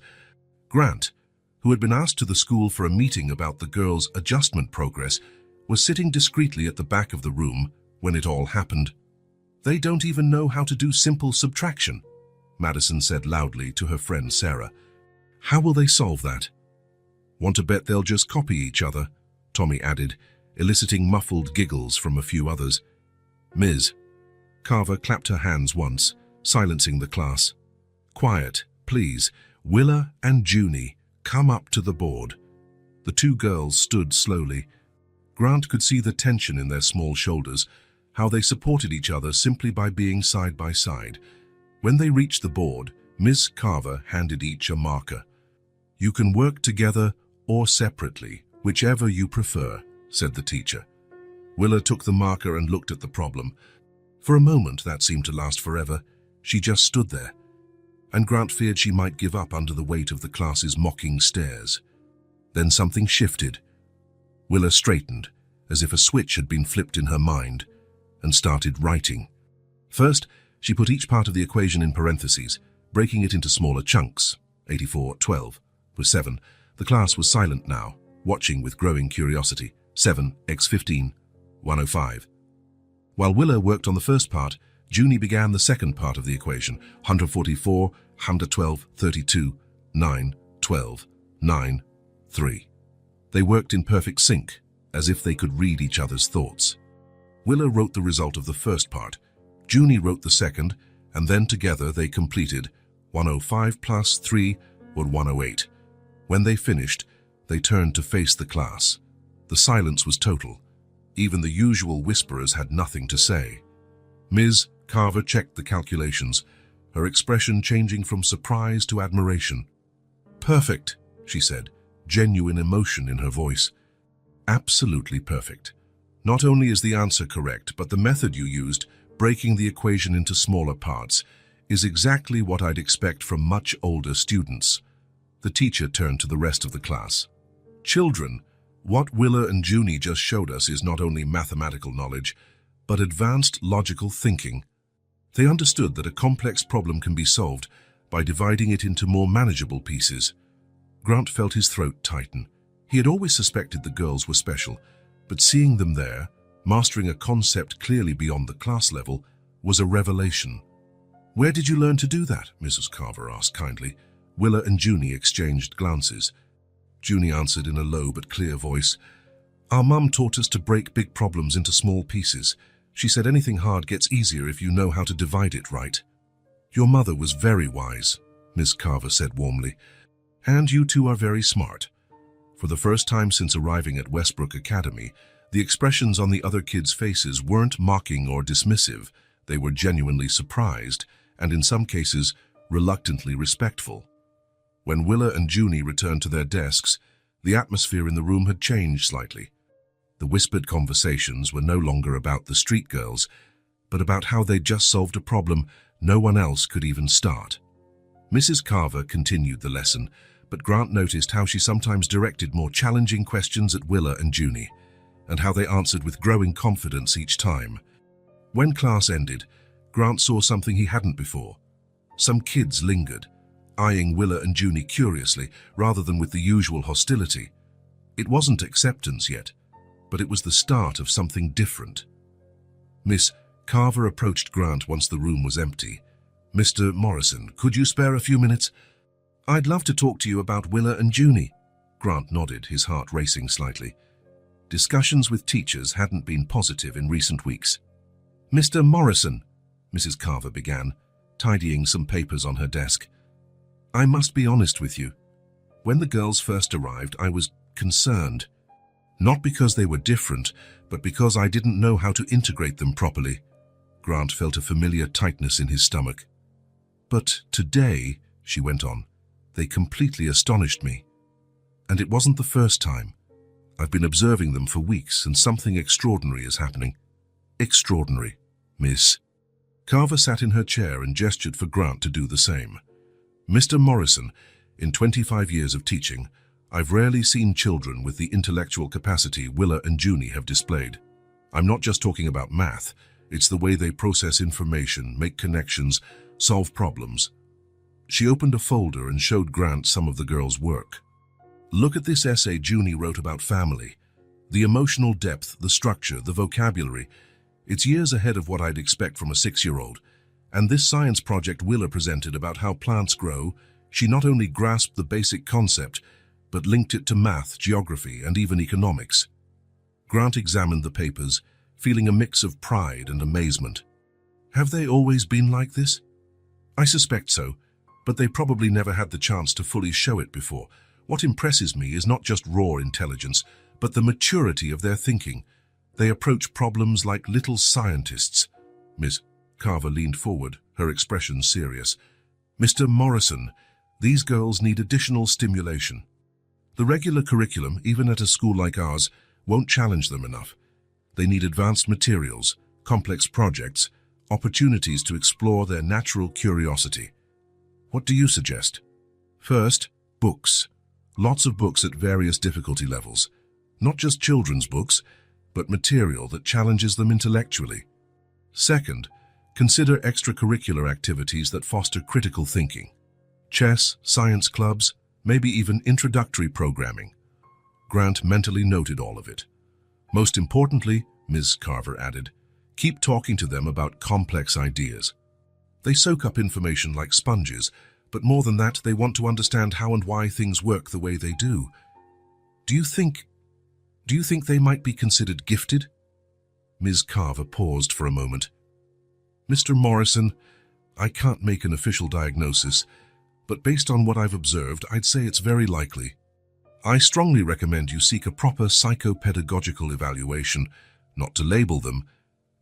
Grant, who had been asked to the school for a meeting about the girls' adjustment progress, was sitting discreetly at the back of the room when it all happened. "They don't even know how to do simple subtraction," Madison said loudly to her friend Sarah. "How will they solve that?" "Want to bet they'll just copy each other?" Tommy added, eliciting muffled giggles from a few others. "Ms. Carver clapped her hands once, silencing the class. "Quiet, please. Willa and Junie, come up to the board." The two girls stood slowly. Grant could see the tension in their small shoulders, how they supported each other simply by being side by side. When they reached the board, Miss Carver handed each a marker. "You can work together or separately, whichever you prefer," said the teacher. Willa took the marker and looked at the problem. For a moment that seemed to last forever. She just stood there, and Grant feared she might give up under the weight of the class's mocking stares. Then something shifted. Willa straightened, as if a switch had been flipped in her mind, and started writing. First, she put each part of the equation in parentheses, breaking it into smaller chunks. 84, 12, was 7. The class was silent now, watching with growing curiosity. 7, x 15, 105. While Willa worked on the first part, Junie began the second part of the equation, 144, 112, 32, 9, 12, 9, 3. They worked in perfect sync, as if they could read each other's thoughts. Willa wrote the result of the first part, Junie wrote the second, and then together they completed 105 plus 3 or 108. When they finished, they turned to face the class. The silence was total. Even the usual whisperers had nothing to say. Ms. Carver checked the calculations, her expression changing from surprise to admiration. "Perfect," she said, genuine emotion in her voice. "Absolutely perfect. Not only is the answer correct, but the method you used, breaking the equation into smaller parts, is exactly what I'd expect from much older students." The teacher turned to the rest of the class. "Children, what Willa and Junie just showed us is not only mathematical knowledge, but advanced logical thinking. They understood that a complex problem can be solved by dividing it into more manageable pieces." Grant felt his throat tighten. He had always suspected the girls were special, but seeing them there, mastering a concept clearly beyond the class level, was a revelation. "Where did you learn to do that?" Mrs. Carver asked kindly. Willa and Junie exchanged glances. Junie answered in a low but clear voice, "Our mum taught us to break big problems into small pieces. She said anything hard gets easier if you know how to divide it right." "Your mother was very wise," Miss Carver said warmly. "And you two are very smart." For the first time since arriving at Westbrook Academy, the expressions on the other kids' faces weren't mocking or dismissive. They were genuinely surprised, and in some cases, reluctantly respectful. When Willa and Junie returned to their desks, the atmosphere in the room had changed slightly. The whispered conversations were no longer about the street girls, but about how they'd just solved a problem no one else could even start. Mrs. Carver continued the lesson, but Grant noticed how she sometimes directed more challenging questions at Willa and Junie, and how they answered with growing confidence each time. When class ended, Grant saw something he hadn't before. Some kids lingered, eyeing Willa and Junie curiously rather than with the usual hostility. It wasn't acceptance yet, but it was the start of something different. Miss Carver approached Grant once the room was empty. "Mr. Morrison, could you spare a few minutes?" "I'd love to talk to you about Willa and Junie." Grant nodded, his heart racing slightly. Discussions with teachers hadn't been positive in recent weeks. "Mr. Morrison," Mrs. Carver began, tidying some papers on her desk, "I must be honest with you. When the girls first arrived, I was concerned. Not because they were different, but because I didn't know how to integrate them properly." Grant felt a familiar tightness in his stomach. "But today," she went on, "they completely astonished me. And it wasn't the first time. I've been observing them for weeks, and something extraordinary is happening." "Extraordinary, Miss?" Carver sat in her chair and gestured for Grant to do the same. "Mr. Morrison, in 25 years of teaching, I've rarely seen children with the intellectual capacity Willa and Junie have displayed. I'm not just talking about math, it's the way they process information, make connections, solve problems." She opened a folder and showed Grant some of the girls' work. "Look at this essay Junie wrote about family. The emotional depth, the structure, the vocabulary. It's years ahead of what I'd expect from a 6-year-old. And this science project Willa presented about how plants grow, she not only grasped the basic concept, but linked it to math, geography, and even economics." Grant examined the papers, feeling a mix of pride and amazement. "Have they always been like this?" "I suspect so, but they probably never had the chance to fully show it before. What impresses me is not just raw intelligence, but the maturity of their thinking. They approach problems like little scientists." Miss Carver leaned forward, her expression serious. "Mr. Morrison, these girls need additional stimulation. The regular curriculum, even at a school like ours, won't challenge them enough. They need advanced materials, complex projects, opportunities to explore their natural curiosity. What do you suggest?" "First, books. Lots of books at various difficulty levels. Not just children's books, but material that challenges them intellectually. Second, consider extracurricular activities that foster critical thinking. Chess, science clubs, maybe even introductory programming." Grant mentally noted all of it. "Most importantly," Ms. Carver added, "keep talking to them about complex ideas. They soak up information like sponges, but more than that, they want to understand how and why things work the way they do. Do you think they might be considered gifted?" Ms. Carver paused for a moment. "Mr. Morrison, I can't make an official diagnosis, but based on what I've observed, I'd say it's very likely. I strongly recommend you seek a proper psychopedagogical evaluation, not to label them,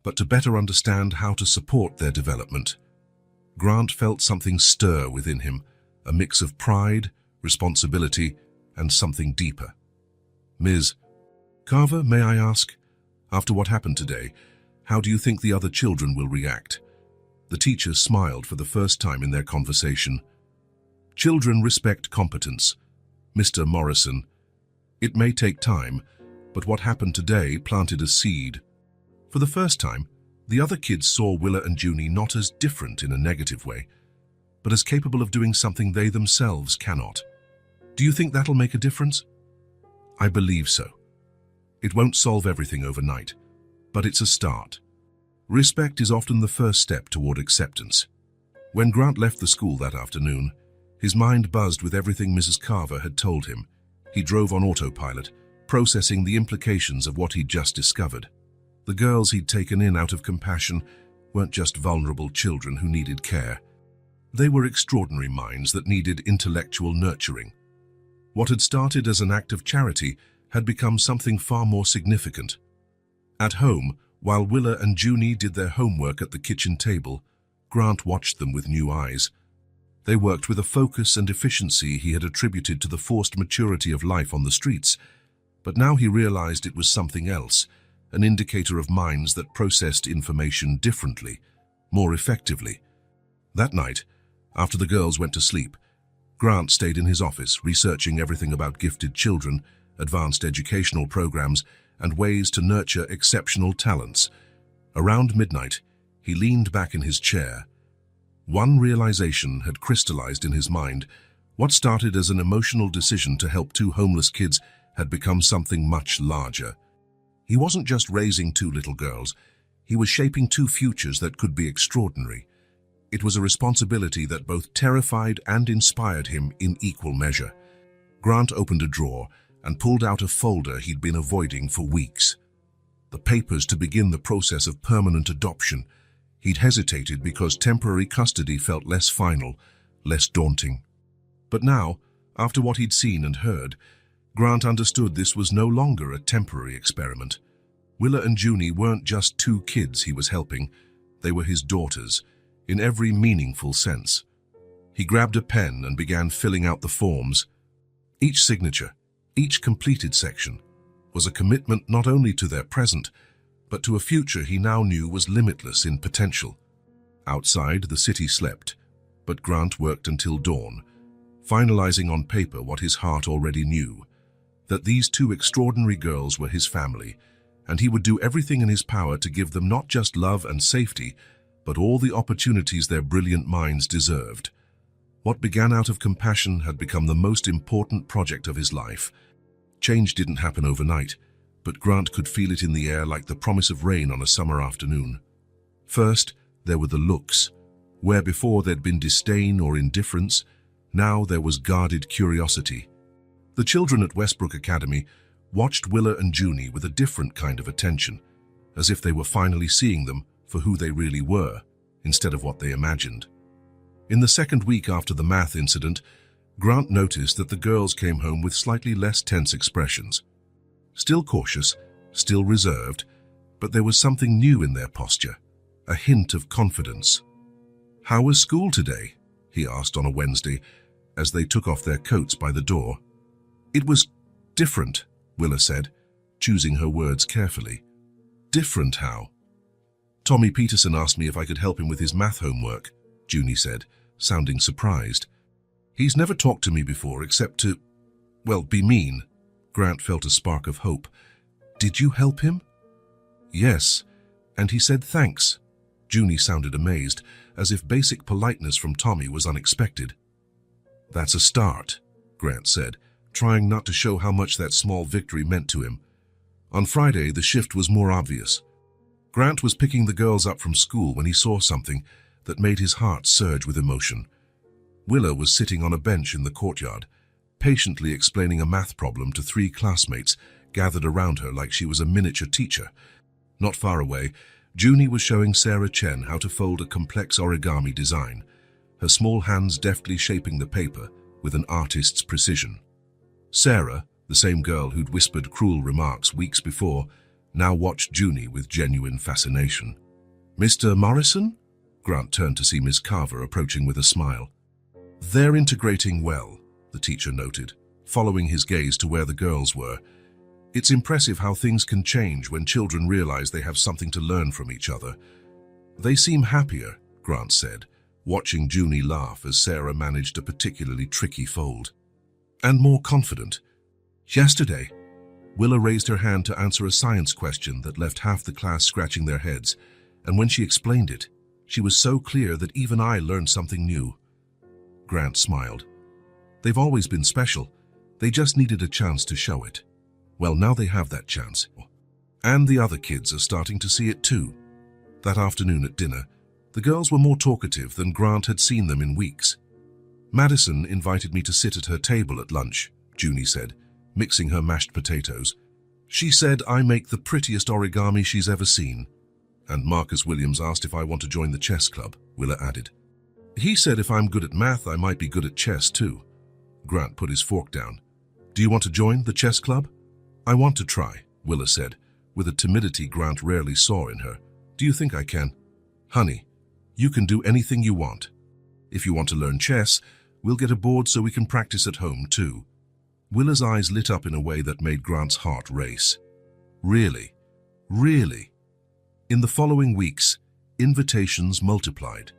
but to better understand how to support their development." Grant felt something stir within him, a mix of pride, responsibility, and something deeper. "Ms. Carver, may I ask, after what happened today, how do you think the other children will react?" The teacher smiled for the first time in their conversation. "Children respect competence. Mr. Morrison, it may take time, but what happened today planted a seed." For the first time, the other kids saw Willa and Junie not as different in a negative way, but as capable of doing something they themselves cannot. "Do you think that'll make a difference?" "I believe so. It won't solve everything overnight, but it's a start. Respect is often the first step toward acceptance." When Grant left the school that afternoon, his mind buzzed with everything Mrs. Carver had told him. He drove on autopilot, processing the implications of what he'd just discovered. The girls he'd taken in out of compassion weren't just vulnerable children who needed care. They were extraordinary minds that needed intellectual nurturing. What had started as an act of charity had become something far more significant. At home, while Willa and Junie did their homework at the kitchen table, Grant watched them with new eyes. They worked with a focus and efficiency he had attributed to the forced maturity of life on the streets, but now he realized it was something else, an indicator of minds that processed information differently, more effectively. That night, after the girls went to sleep, Grant stayed in his office, researching everything about gifted children, advanced educational programs, and ways to nurture exceptional talents. Around midnight, he leaned back in his chair. One realization had crystallized in his mind. What started as an emotional decision to help 2 homeless kids had become something much larger. He wasn't just raising 2 little girls. He was shaping two futures that could be extraordinary. It was a responsibility that both terrified and inspired him in equal measure. Grant opened a drawer and pulled out a folder he'd been avoiding for weeks. The papers to begin the process of permanent adoption. He'd hesitated because temporary custody felt less final, less daunting. But now, after what he'd seen and heard, Grant understood this was no longer a temporary experiment. Willa and Junie weren't just two kids he was helping, they were his daughters, in every meaningful sense. He grabbed a pen and began filling out the forms. Each signature, each completed section, was a commitment not only to their present, but to a future he now knew was limitless in potential. Outside, the city slept, but Grant worked until dawn, finalizing on paper what his heart already knew, that these two extraordinary girls were his family, and he would do everything in his power to give them not just love and safety, but all the opportunities their brilliant minds deserved. What began out of compassion had become the most important project of his life. Change didn't happen overnight, but Grant could feel it in the air like the promise of rain on a summer afternoon. First, there were the looks. Where before there'd been disdain or indifference, now there was guarded curiosity. The children at Westbrook Academy watched Willa and Junie with a different kind of attention, as if they were finally seeing them for who they really were, instead of what they imagined. In the second week after the math incident, Grant noticed that the girls came home with slightly less tense expressions. Still cautious, still reserved, but there was something new in their posture, a hint of confidence. "How was school today?" he asked on a Wednesday, as they took off their coats by the door. "It was different," Willa said, choosing her words carefully. "Different how?" "Tommy Peterson asked me if I could help him with his math homework," Junie said, sounding surprised. "He's never talked to me before except to, well, be mean." Grant felt a spark of hope. "Did you help him?" "Yes, and he said thanks." Junie sounded amazed, as if basic politeness from Tommy was unexpected. "That's a start," Grant said, trying not to show how much that small victory meant to him. On Friday, the shift was more obvious. Grant was picking the girls up from school when he saw something that made his heart surge with emotion. Willa was sitting on a bench in the courtyard, patiently explaining a math problem to 3 classmates gathered around her like she was a miniature teacher. Not far away, Junie was showing Sarah Chen how to fold a complex origami design, her small hands deftly shaping the paper with an artist's precision. Sarah, the same girl who'd whispered cruel remarks weeks before, now watched Junie with genuine fascination. "Mr. Morrison?" Grant turned to see Miss Carver approaching with a smile. "They're integrating well," the teacher noted, following his gaze to where the girls were. "It's impressive how things can change when children realize they have something to learn from each other." "They seem happier," Grant said, watching Junie laugh as Sarah managed a particularly tricky fold. "And more confident. Yesterday," Willa raised her hand to answer a science question that left half the class scratching their heads, and when she explained it, she was so clear that even I learned something new. Grant smiled. "They've always been special. They just needed a chance to show it. Well, now they have that chance. And the other kids are starting to see it too." That afternoon at dinner, the girls were more talkative than Grant had seen them in weeks. "Madison invited me to sit at her table at lunch," Junie said, mixing her mashed potatoes. "She said I make the prettiest origami she's ever seen." "And Marcus Williams asked if I want to join the chess club," Willa added. "He said if I'm good at math, I might be good at chess too." Grant put his fork down. "Do you want to join the chess club?" "I want to try," Willa said, with a timidity Grant rarely saw in her. "Do you think I can?" "Honey, you can do anything you want. If you want to learn chess, we'll get a board so we can practice at home too." Willa's eyes lit up in a way that made Grant's heart race. Really? Really? In the following weeks, invitations multiplied.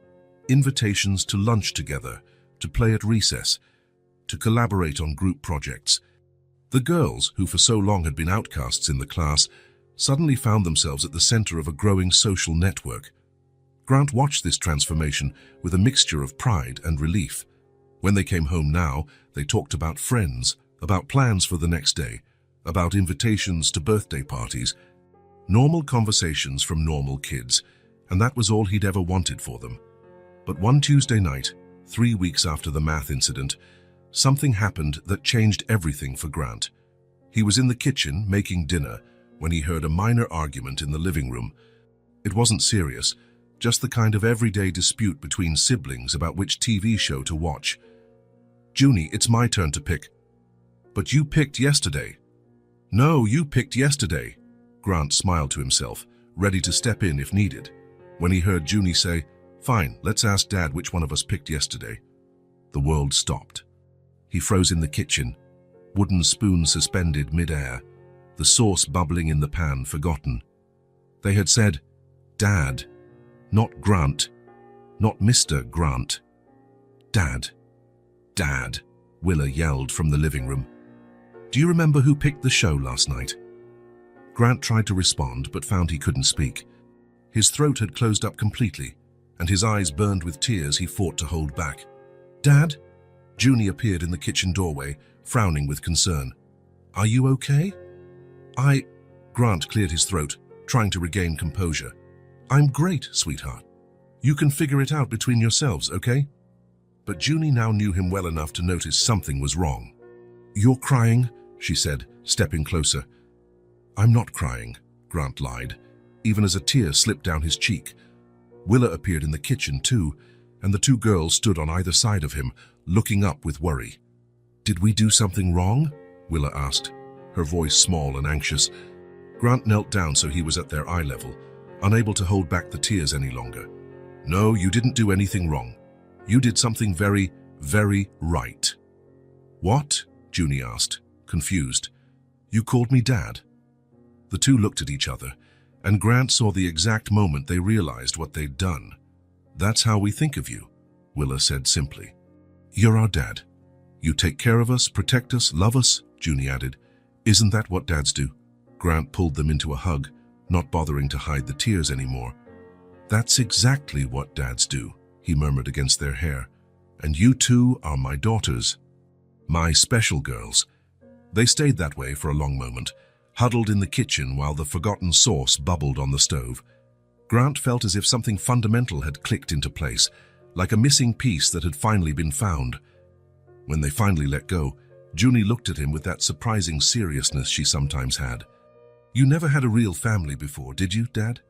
Invitations to lunch together, to play at recess, to collaborate on group projects. The girls, who for so long had been outcasts in the class, suddenly found themselves at the center of a growing social network. Grant watched this transformation with a mixture of pride and relief. When they came home now, they talked about friends, about plans for the next day, about invitations to birthday parties. Normal conversations from normal kids, and that was all he'd ever wanted for them. But one Tuesday night, 3 weeks after the math incident, something happened that changed everything for Grant. He was in the kitchen making dinner when he heard a minor argument in the living room. It wasn't serious, just the kind of everyday dispute between siblings about which TV show to watch. "Junie, it's my turn to pick." "But you picked yesterday." "No, you picked yesterday." Grant smiled to himself, ready to step in if needed, when he heard Junie say, "Fine, let's ask Dad which one of us picked yesterday." The world stopped. He froze in the kitchen, wooden spoon suspended mid-air, the sauce bubbling in the pan forgotten. They had said, "Dad," not Grant, not Mr. Grant. "Dad, Dad," Willa yelled from the living room. "Do you remember who picked the show last night?" Grant tried to respond but found he couldn't speak. His throat had closed up completely, and his eyes burned with tears he fought to hold back. "Dad?" Junie appeared in the kitchen doorway, frowning with concern. "Are you okay?" Grant cleared his throat, trying to regain composure. "I'm great, sweetheart. You can figure it out between yourselves, okay?" But Junie now knew him well enough to notice something was wrong. "You're crying," she said, stepping closer. "I'm not crying," Grant lied, even as a tear slipped down his cheek. Willa appeared in the kitchen too, and the two girls stood on either side of him, looking up with worry. "Did we do something wrong?" Willa asked, her voice small and anxious. Grant knelt down so he was at their eye level, unable to hold back the tears any longer. "No, you didn't do anything wrong. You did something very, very right." "What?" Junie asked, confused. "You called me Dad." The two looked at each other, and Grant saw the exact moment they realized what they'd done. "That's how we think of you," Willa said simply. "You're our dad. You take care of us, protect us, love us," Junie added. "Isn't that what dads do?" Grant pulled them into a hug, not bothering to hide the tears anymore. "That's exactly what dads do," he murmured against their hair. "And you two are my daughters. My special girls." They stayed that way for a long moment, huddled in the kitchen while the forgotten sauce bubbled on the stove. Grant felt as if something fundamental had clicked into place, like a missing piece that had finally been found. When they finally let go, Junie looked at him with that surprising seriousness she sometimes had. "You never had a real family before, did you, Dad?"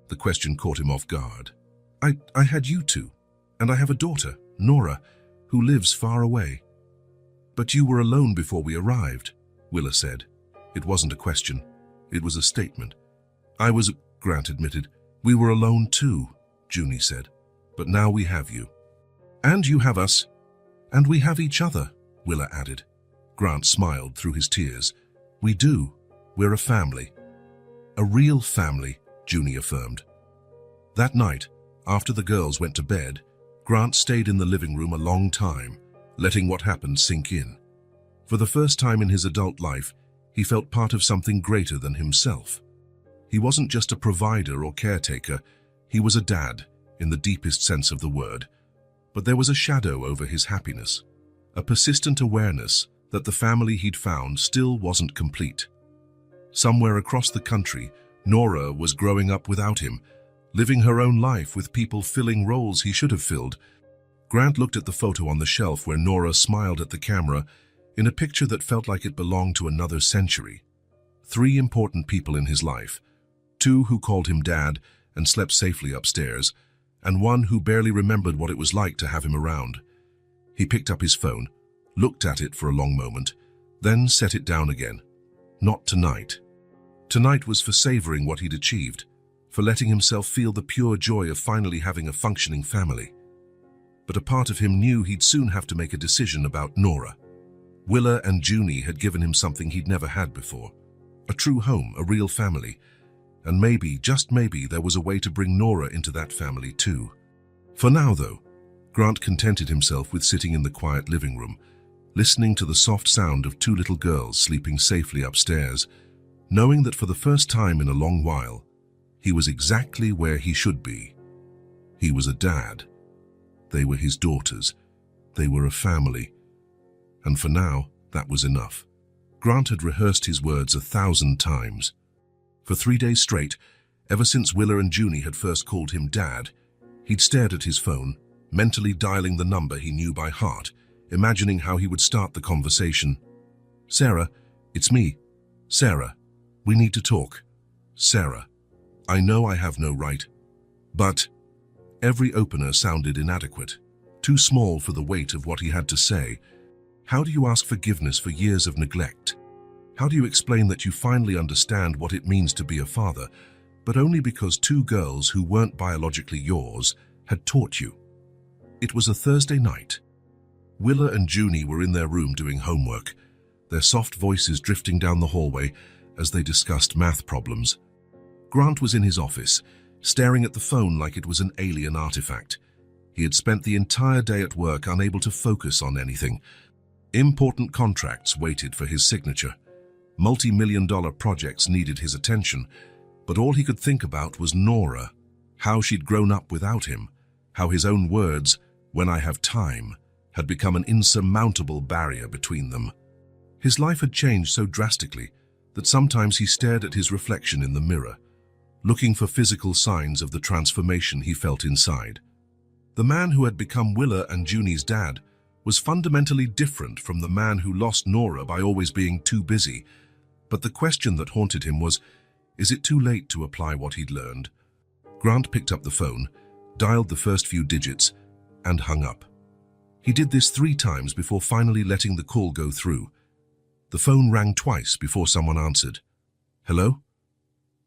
The question caught him off guard. I had you two, and I have a daughter, Nora, who lives far away." "But you were alone before we arrived," Willa said. It wasn't a question. It was a statement. Grant admitted. "We were alone too," Junie said. "But now we have you." "And you have us." "And we have each other," Willa added. Grant smiled through his tears. "We do. We're a family." "A real family," Junie affirmed. That night, after the girls went to bed, Grant stayed in the living room a long time, letting what happened sink in. For the first time in his adult life, he felt part of something greater than himself. He wasn't just a provider or caretaker, he was a dad, in the deepest sense of the word. But there was a shadow over his happiness, a persistent awareness that the family he'd found still wasn't complete. Somewhere across the country, Nora was growing up without him, living her own life with people filling roles he should have filled. Grant looked at the photo on the shelf where Nora smiled at the camera in a picture that felt like it belonged to another century. 3 important people in his life, 2 who called him Dad and slept safely upstairs, and 1 who barely remembered what it was like to have him around. He picked up his phone, looked at it for a long moment, then set it down again. Not tonight. Tonight was for savoring what he'd achieved, for letting himself feel the pure joy of finally having a functioning family. But a part of him knew he'd soon have to make a decision about Nora. Willa and Junie had given him something he'd never had before. A true home, a real family. And maybe, just maybe, there was a way to bring Nora into that family too. For now, though, Grant contented himself with sitting in the quiet living room, listening to the soft sound of 2 little girls sleeping safely upstairs, knowing that for the first time in a long while, he was exactly where he should be. He was a dad. They were his daughters. They were a family. And for now, that was enough. Grant had rehearsed his words 1,000 times. For 3 days straight, ever since Willa and Junie had first called him Dad, he'd stared at his phone, mentally dialing the number he knew by heart, imagining how he would start the conversation. "Sarah, it's me. Sarah, we need to talk. Sarah, I know I have no right, but..." Every opener sounded inadequate, too small for the weight of what he had to say. How do you ask forgiveness for years of neglect? How do you explain that you finally understand what it means to be a father, but only because two girls who weren't biologically yours had taught you? It was a Thursday night. Willa and Junie were in their room doing homework, their soft voices drifting down the hallway as they discussed math problems. Grant was in his office, staring at the phone like it was an alien artifact. He had spent the entire day at work unable to focus on anything. Important contracts waited for his signature. Multi-million-dollar projects needed his attention, but all he could think about was Nora, how she'd grown up without him, how his own words, "when I have time," had become an insurmountable barrier between them. His life had changed so drastically that sometimes he stared at his reflection in the mirror, looking for physical signs of the transformation he felt inside. The man who had become Willa and Junie's dad was fundamentally different from the man who lost Nora by always being too busy. But the question that haunted him was, is it too late to apply what he'd learned? Grant picked up the phone, dialed the first few digits, and hung up. He did this 3 times before finally letting the call go through. The phone rang twice before someone answered. "Hello?"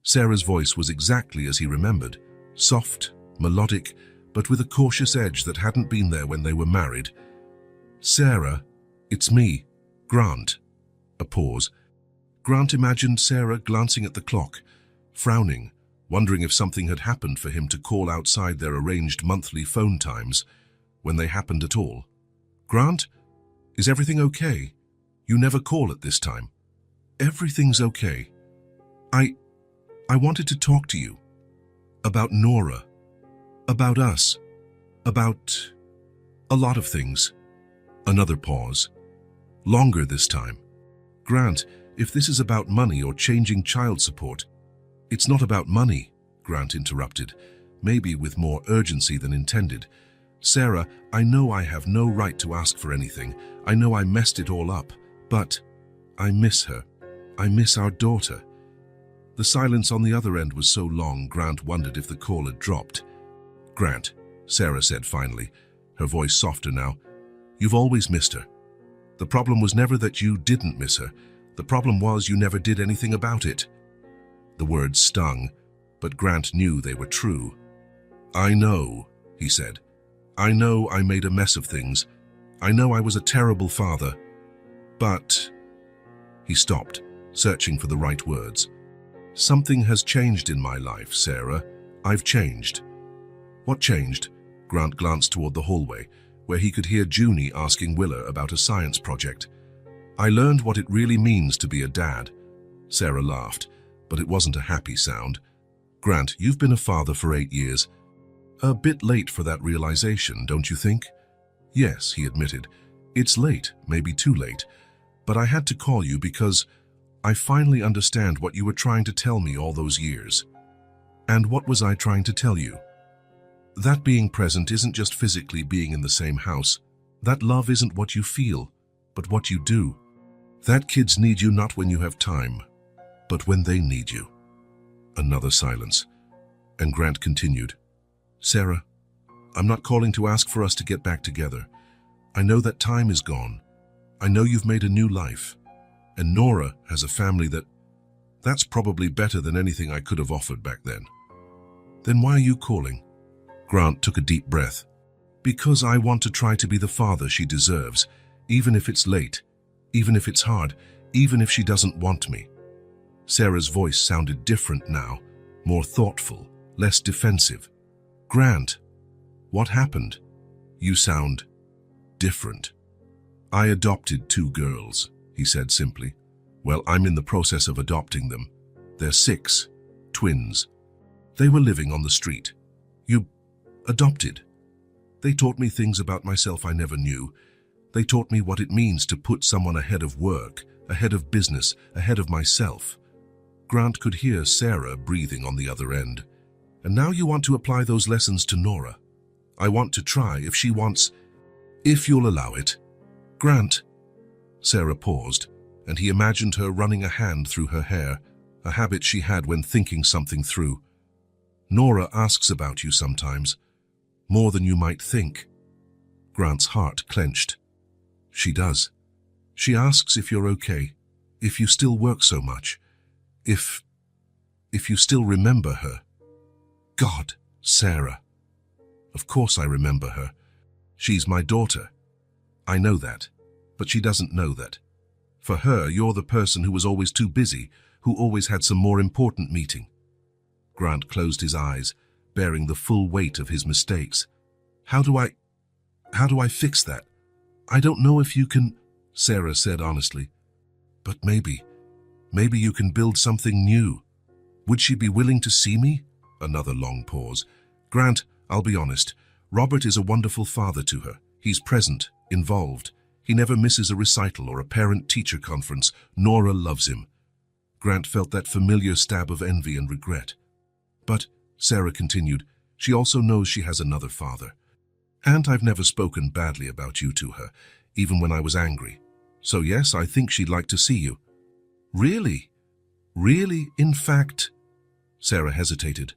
Sarah's voice was exactly as he remembered, soft, melodic, but with a cautious edge that hadn't been there when they were married. "Sarah, it's me, Grant." A pause. Grant imagined Sarah glancing at the clock, frowning, wondering if something had happened for him to call outside their arranged monthly phone times, when they happened at all. "Grant, is everything okay? You never call at this time." "Everything's okay. I wanted to talk to you. About Nora. About us. About a lot of things." Another pause. Longer this time. "Grant, if this is about money or changing child support..." "It's not about money," Grant interrupted, maybe with more urgency than intended. "Sarah, I know I have no right to ask for anything. I know I messed it all up, but I miss her. I miss our daughter." The silence on the other end was so long, Grant wondered if the call had dropped. "Grant," Sarah said finally, her voice softer now, "you've always missed her. The problem was never that you didn't miss her. The problem was you never did anything about it." The words stung, but Grant knew they were true. "I know," he said. "I know I made a mess of things. I know I was a terrible father. But..." He stopped, searching for the right words. "Something has changed in my life, Sarah. I've changed." "What changed?" Grant glanced toward the hallway, where he could hear Junie asking Willa about a science project. "I learned what it really means to be a dad." Sarah laughed, but it wasn't a happy sound. "Grant, you've been a father for 8 years. A bit late for that realization, don't you think?" "Yes," he admitted. "It's late, maybe too late. But I had to call you because I finally understand what you were trying to tell me all those years." "And what was I trying to tell you?" "That being present isn't just physically being in the same house. That love isn't what you feel, but what you do. That kids need you not when you have time, but when they need you." Another silence, and Grant continued. "Sarah, I'm not calling to ask for us to get back together. I know that time is gone. I know you've made a new life. And Nora has a family that's probably better than anything I could have offered back then." "Then why are you calling?" Grant took a deep breath. "Because I want to try to be the father she deserves, even if it's late, even if it's hard, even if she doesn't want me." Sarah's voice sounded different now, more thoughtful, less defensive. "Grant, what happened? You sound different." "I adopted 2 girls," he said simply. "Well, I'm in the process of adopting them. They're 6, twins. They were living on the street." "You adopted?" "They taught me things about myself I never knew. They taught me what it means to put someone ahead of work, ahead of business, ahead of myself. Grant could hear Sarah breathing on the other end. "And now you want to apply those lessons to Nora. I want to try if she wants, if you'll allow it." "Grant." Sarah paused, and he imagined her running a hand through her hair, a habit she had when thinking something through. "Nora asks about you sometimes, more than you might think." Grant's heart clenched. "She does. She asks if you're okay, if you still work so much, if you still remember her." "God, Sarah. Of course I remember her. She's my daughter. I know that, but she doesn't know that. For her, you're the person who was always too busy, who always had some more important meeting." Grant closed his eyes, bearing the full weight of his mistakes. How do I fix that? "I don't know if you can," Sarah said honestly. "But maybe you can build something new. Would she be willing to see me?" Another long pause. "Grant, I'll be honest. Robert is a wonderful father to her. He's present, involved. He never misses a recital or a parent-teacher conference. Nora loves him." Grant felt that familiar stab of envy and regret. "But," Sarah continued, "she also knows she has another father. And I've never spoken badly about you to her, even when I was angry. So yes, I think she'd like to see you." "Really? Really? In fact," Sarah hesitated,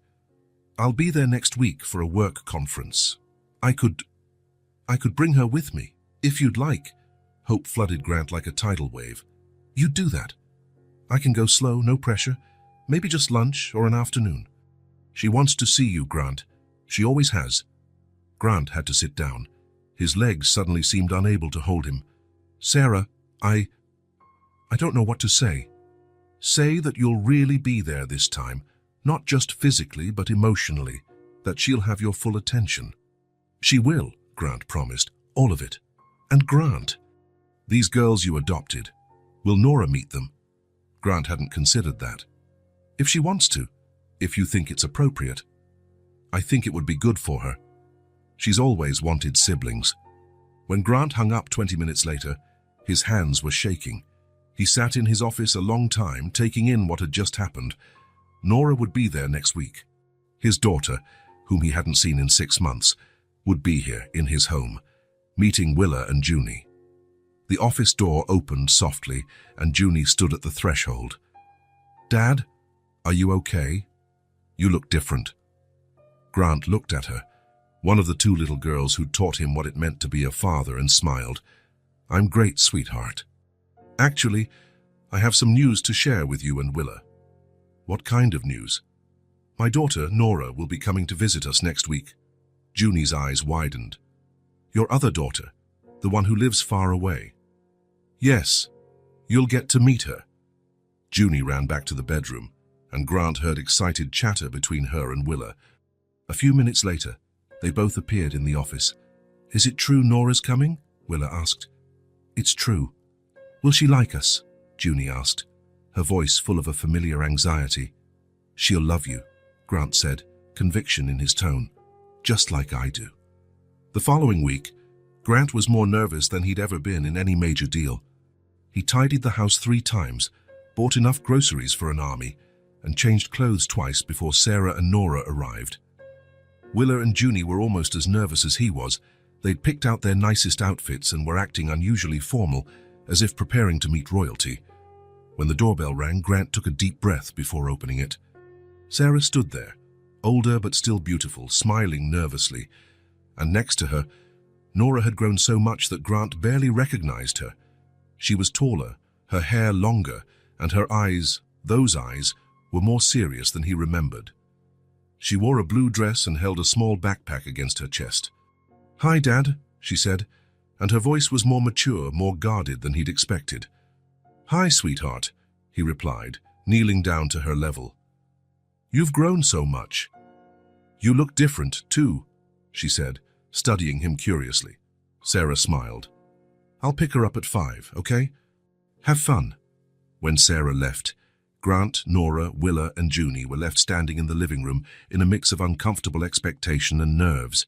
"I'll be there next week for a work conference. I could bring her with me, if you'd like." Hope flooded Grant like a tidal wave. "You'd do that? I can go slow, no pressure. Maybe just lunch or an afternoon." "She wants to see you, Grant. She always has." Grant had to sit down. His legs suddenly seemed unable to hold him. "Sarah, I don't know what to say." "Say that you'll really be there this time, not just physically but emotionally, that she'll have your full attention." "She will," Grant promised, "all of it." "And Grant, these girls you adopted, will Nora meet them?" Grant hadn't considered that. "If she wants to, if you think it's appropriate. I think it would be good for her. She's always wanted siblings." When Grant hung up 20 minutes later, his hands were shaking. He sat in his office a long time, taking in what had just happened. Nora would be there next week. His daughter, whom he hadn't seen in 6 months, would be here in his home, meeting Willa and Junie. The office door opened softly, and Junie stood at the threshold. "Dad, are you okay? You look different." Grant looked at her, one of the 2 little girls who'd taught him what it meant to be a father, and smiled. "I'm great, sweetheart. Actually, I have some news to share with you and Willa." "What kind of news?" "My daughter, Nora, will be coming to visit us next week." Junie's eyes widened. "Your other daughter, the one who lives far away?" "Yes, you'll get to meet her." Junie ran back to the bedroom, and Grant heard excited chatter between her and Willa. A few minutes later, they both appeared in the office. "Is it true Nora's coming?" Willa asked. "It's true." "Will she like us?" Junie asked, her voice full of a familiar anxiety. "She'll love you," Grant said, conviction in his tone. "Just like I do." The following week, Grant was more nervous than he'd ever been in any major deal. He tidied the house 3 times, bought enough groceries for an army, and changed clothes twice before Sarah and Nora arrived. Willa and Junie were almost as nervous as he was. They'd picked out their nicest outfits and were acting unusually formal, as if preparing to meet royalty. When the doorbell rang, Grant took a deep breath before opening it. Sarah stood there, older but still beautiful, smiling nervously, and next to her, Nora had grown so much that Grant barely recognized her. She was taller, her hair longer, and her eyes, those eyes, were more serious than he remembered. She wore a blue dress and held a small backpack against her chest. "Hi, Dad," she said, and her voice was more mature, more guarded than he'd expected. "Hi, sweetheart," he replied, kneeling down to her level. "You've grown so much." "You look different, too," she said, studying him curiously. Sarah smiled. "I'll pick her up at 5, okay? Have fun." When Sarah left, Grant, Nora, Willa, and Junie were left standing in the living room in a mix of uncomfortable expectation and nerves.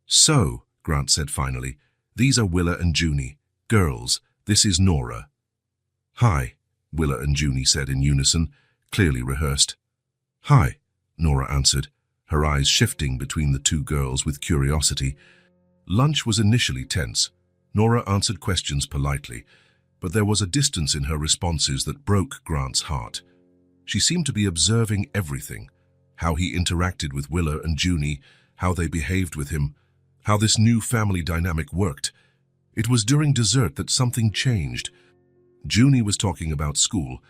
"So," Grant said finally, "these are Willa and Junie. Girls, this is Nora." "Hi," Willa and Junie said in unison, clearly rehearsed. "Hi," Nora answered, her eyes shifting between the two girls with curiosity. Lunch was initially tense. Nora answered questions politely, but there was a distance in her responses that broke Grant's heart. She seemed to be observing everything: how he interacted with Willa and Junie, how they behaved with him, how this new family dynamic worked. It was during dessert that something changed. Junie was talking about school,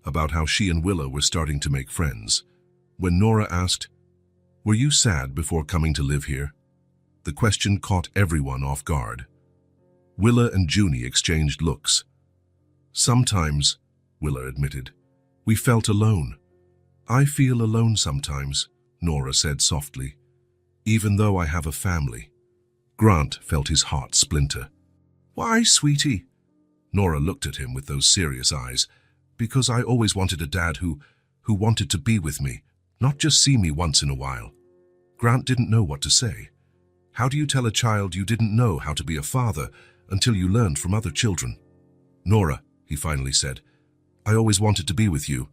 about how she and Willa were starting to make friends. When Nora asked, "Were you sad before coming to live here?" the question caught everyone off guard. Willa and Junie exchanged looks. "Sometimes," Willa admitted, "we felt alone." "I feel alone sometimes," Nora said softly, "even though I have a family." Grant felt his heart splinter. "Why, sweetie?" Nora looked at him with those serious eyes. "Because I always wanted a dad who wanted to be with me, not just see me once in a while." Grant didn't know what to say. How do you tell a child you didn't know how to be a father until you learned from other children? "Nora," he finally said, "I always wanted to be with you.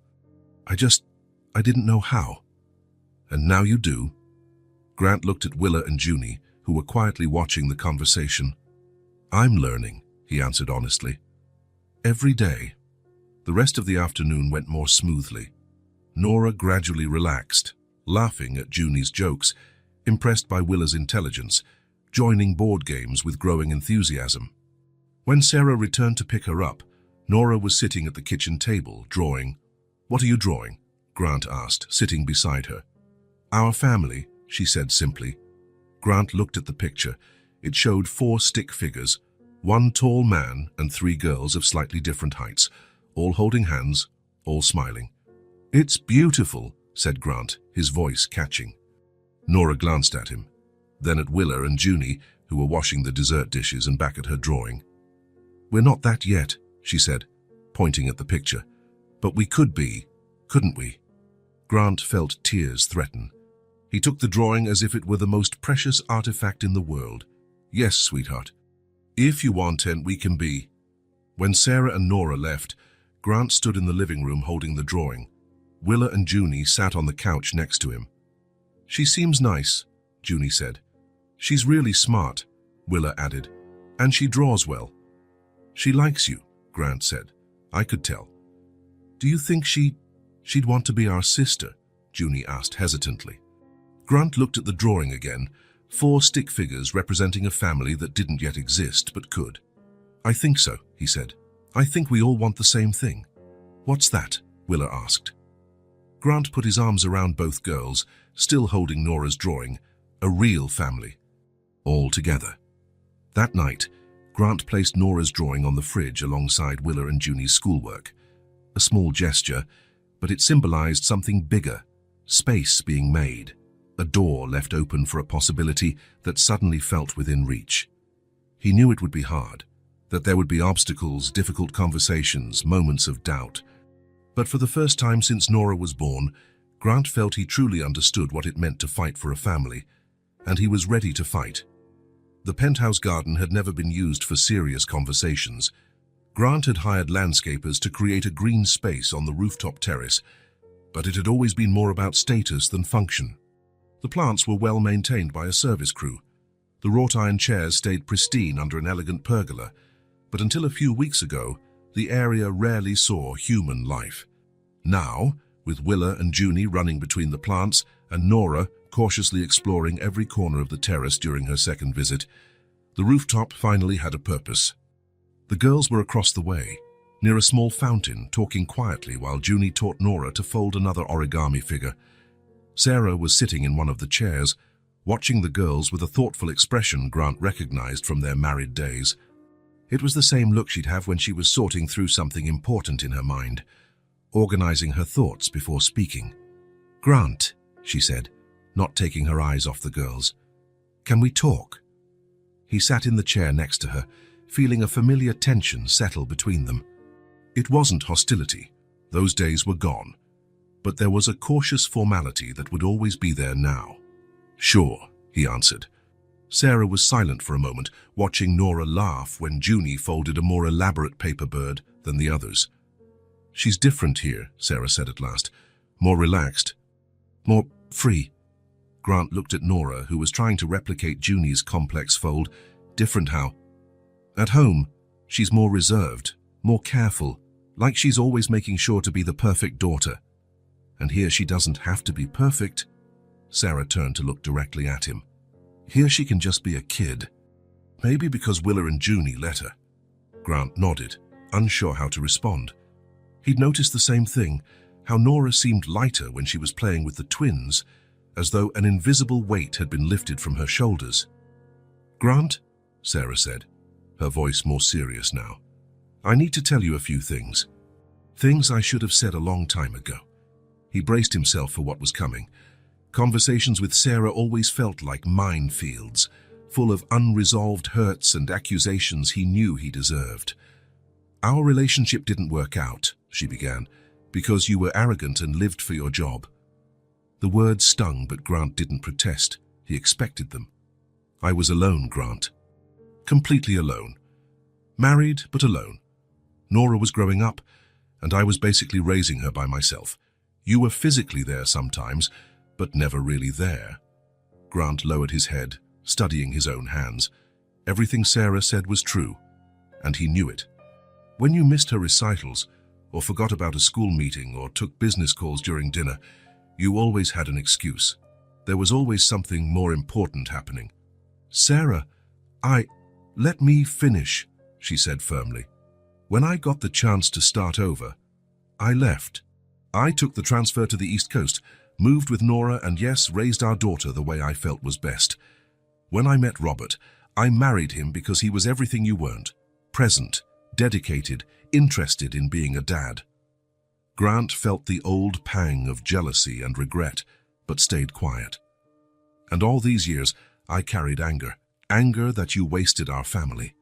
I didn't know how. And now you do." Grant looked at Willa and Junie, who were quietly watching the conversation. "I'm learning," he answered honestly. "Every day." The rest of the afternoon went more smoothly. Nora gradually relaxed, laughing at Junie's jokes, impressed by Willa's intelligence, joining board games with growing enthusiasm. When Sarah returned to pick her up, Nora was sitting at the kitchen table, drawing. "What are you drawing?" Grant asked, sitting beside her. "Our family," she said simply. Grant looked at the picture. It showed 4 stick figures, 1 tall man and 3 girls of slightly different heights, all holding hands, all smiling. "It's beautiful," said Grant, his voice catching. Nora glanced at him, then at Willa and Junie, who were washing the dessert dishes, and back at her drawing. "We're not that yet," she said, pointing at the picture. "But we could be, couldn't we?" Grant felt tears threaten. He took the drawing as if it were the most precious artifact in the world. "Yes, sweetheart. If you want, and we can be." When Sarah and Nora left, Grant stood in the living room holding the drawing. Willa and Junie sat on the couch next to him. "She seems nice," Junie said. "She's really smart," Willa added. "And she draws well." "She likes you," Grant said. "I could tell." "Do you think she'd want to be our sister?" Junie asked hesitantly. Grant looked at the drawing again, 4 stick figures representing a family that didn't yet exist but could. "I think so," he said. "I think we all want the same thing." "What's that?" Willa asked. Grant put his arms around both girls, still holding Nora's drawing. A real family. All together. That night, Grant placed Nora's drawing on the fridge alongside Willa and Junie's schoolwork. A small gesture, but it symbolized something bigger. Space being made. A door left open for a possibility that suddenly felt within reach. He knew it would be hard, that there would be obstacles, difficult conversations, moments of doubt. But for the first time since Nora was born, Grant felt he truly understood what it meant to fight for a family, and he was ready to fight. The penthouse garden had never been used for serious conversations. Grant had hired landscapers to create a green space on the rooftop terrace, but it had always been more about status than function. The plants were well maintained by a service crew. The wrought iron chairs stayed pristine under an elegant pergola, but until a few weeks ago, the area rarely saw human life. Now, with Willa and Junie running between the plants and Nora cautiously exploring every corner of the terrace during her second visit, the rooftop finally had a purpose. The girls were across the way, near a small fountain, talking quietly while Junie taught Nora to fold another origami figure. Sarah was sitting in one of the chairs, watching the girls with a thoughtful expression Grant recognized from their married days. It was the same look she'd have when she was sorting through something important in her mind, organizing her thoughts before speaking. "Grant," she said, not taking her eyes off the girls, "can we talk?" He sat in the chair next to her, feeling a familiar tension settle between them. It wasn't hostility. Those days were gone. But there was a cautious formality that would always be there now. "Sure," he answered. Sarah was silent for a moment, watching Nora laugh when Junie folded a more elaborate paper bird than the others. "She's different here," Sarah said at last. more relaxed, more free. Grant looked at Nora, who was trying to replicate Junie's complex fold. Different how? At home, she's more reserved, more careful, like she's always making sure to be the perfect daughter. And here she doesn't have to be perfect. Sarah turned to look directly at him. Here she can just be a kid. Maybe because Willa and Junie let her. Grant nodded, unsure how to respond. He'd noticed the same thing, how Nora seemed lighter when she was playing with the twins, as though an invisible weight had been lifted from her shoulders. Grant, Sarah said, her voice more serious now, I need to tell you a few things. Things I should have said a long time ago. He braced himself for what was coming. Conversations with Sarah always felt like minefields, full of unresolved hurts and accusations he knew he deserved. Our relationship didn't work out, she began, because you were arrogant and lived for your job. The words stung, but Grant didn't protest. He expected them. I was alone, Grant. Completely alone. Married, but alone. Nora was growing up, and I was basically raising her by myself. You were physically there sometimes, but never really there. Grant lowered his head, studying his own hands. Everything Sarah said was true, and he knew it. When you missed her recitals, or forgot about a school meeting, or took business calls during dinner, you always had an excuse. There was always something more important happening. Sarah, let me finish, she said firmly. When I got the chance to start over, I left. I took the transfer to the East Coast, moved with Nora, and yes, raised our daughter the way I felt was best. When I met Robert, I married him because he was everything you weren't. Present, dedicated, interested in being a dad. Grant felt the old pang of jealousy and regret, but stayed quiet. And all these years, I carried anger. Anger that you wasted our family.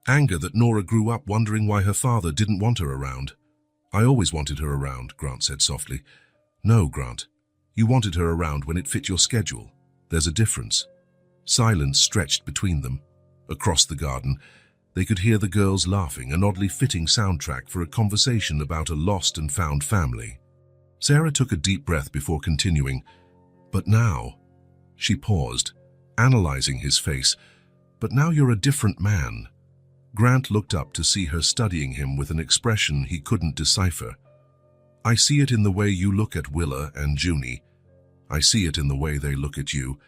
Anger that Nora grew up wondering why her father didn't want her around. I always wanted her around, Grant said softly. No, Grant. You wanted her around when it fit your schedule. There's a difference. Silence stretched between them. Across the garden, they could hear the girls laughing, an oddly fitting soundtrack for a conversation about a lost and found family. Sarah took a deep breath before continuing. But now, she paused, analyzing his face. But now you're a different man. Grant looked up to see her studying him with an expression he couldn't decipher. I see it in the way you look at Willa and Junie. I see it in the way they look at you.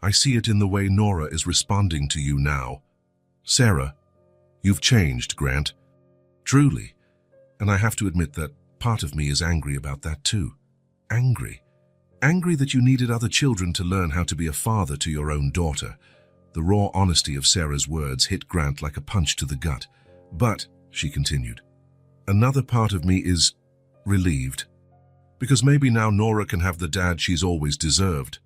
I see it in the way Nora is responding to you now. Sarah, you've changed, Grant. Truly. And I have to admit that part of me is angry about that too. Angry. Angry that you needed other children to learn how to be a father to your own daughter. The raw honesty of Sarah's words hit Grant like a punch to the gut. But, she continued, another part of me is relieved. Because maybe now Nora can have the dad she's always deserved.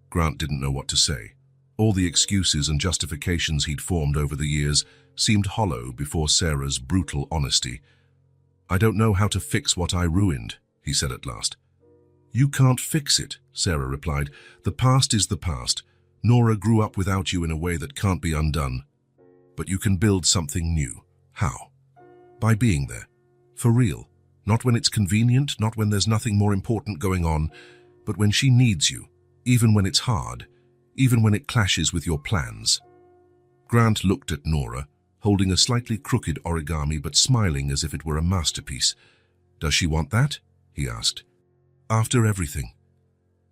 Grant didn't know what to say. All the excuses and justifications he'd formed over the years seemed hollow before Sarah's brutal honesty. I don't know how to fix what I ruined, he said at last. You can't fix it, Sarah replied. The past is the past. Nora grew up without you in a way that can't be undone. But you can build something new. How? By being there. For real. Not when it's convenient, not when there's nothing more important going on, but when she needs you, even when it's hard, even when it clashes with your plans. Grant looked at Nora, holding a slightly crooked origami but smiling as if it were a masterpiece. Does she want that? He asked. After everything.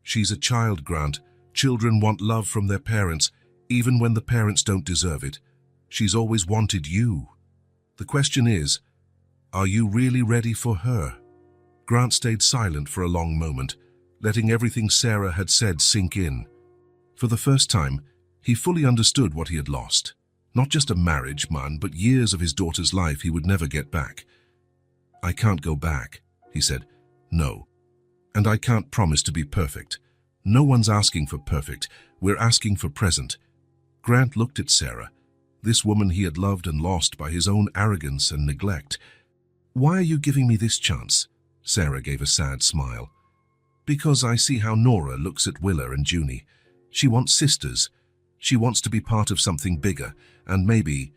She's a child, Grant. Children want love from their parents, even when the parents don't deserve it. She's always wanted you. The question is, are you really ready for her? Grant stayed silent for a long moment, letting everything Sarah had said sink in. For the first time, he fully understood what he had lost. Not just a marriage, man, but years of his daughter's life he would never get back. I can't go back, he said. No. And I can't promise to be perfect. No one's asking for perfect. We're asking for present. Grant looked at Sarah, this woman he had loved and lost by his own arrogance and neglect. Why are you giving me this chance? Sarah gave a sad smile. Because I see how Nora looks at Willa and Junie. She wants sisters. She wants to be part of something bigger, and maybe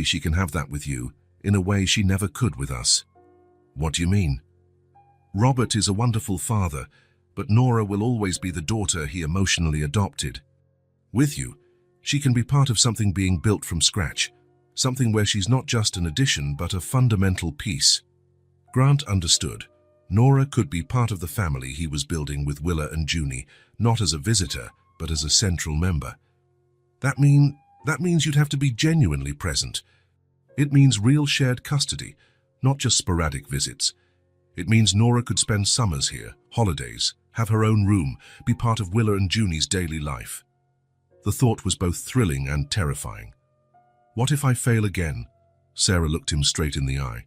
she can have that with you, in a way she never could with us. What do you mean? Robert is a wonderful father, but Nora will always be the daughter he emotionally adopted. With you, she can be part of something being built from scratch, something where she's not just an addition but a fundamental piece. Grant understood. Nora could be part of the family he was building with Willa and Junie, not as a visitor, but as a central member. That means you'd have to be genuinely present. It means real shared custody, not just sporadic visits. It means Nora could spend summers here, holidays, have her own room, be part of Willa and Junie's daily life. The thought was both thrilling and terrifying. What if I fail again? Sarah looked him straight in the eye.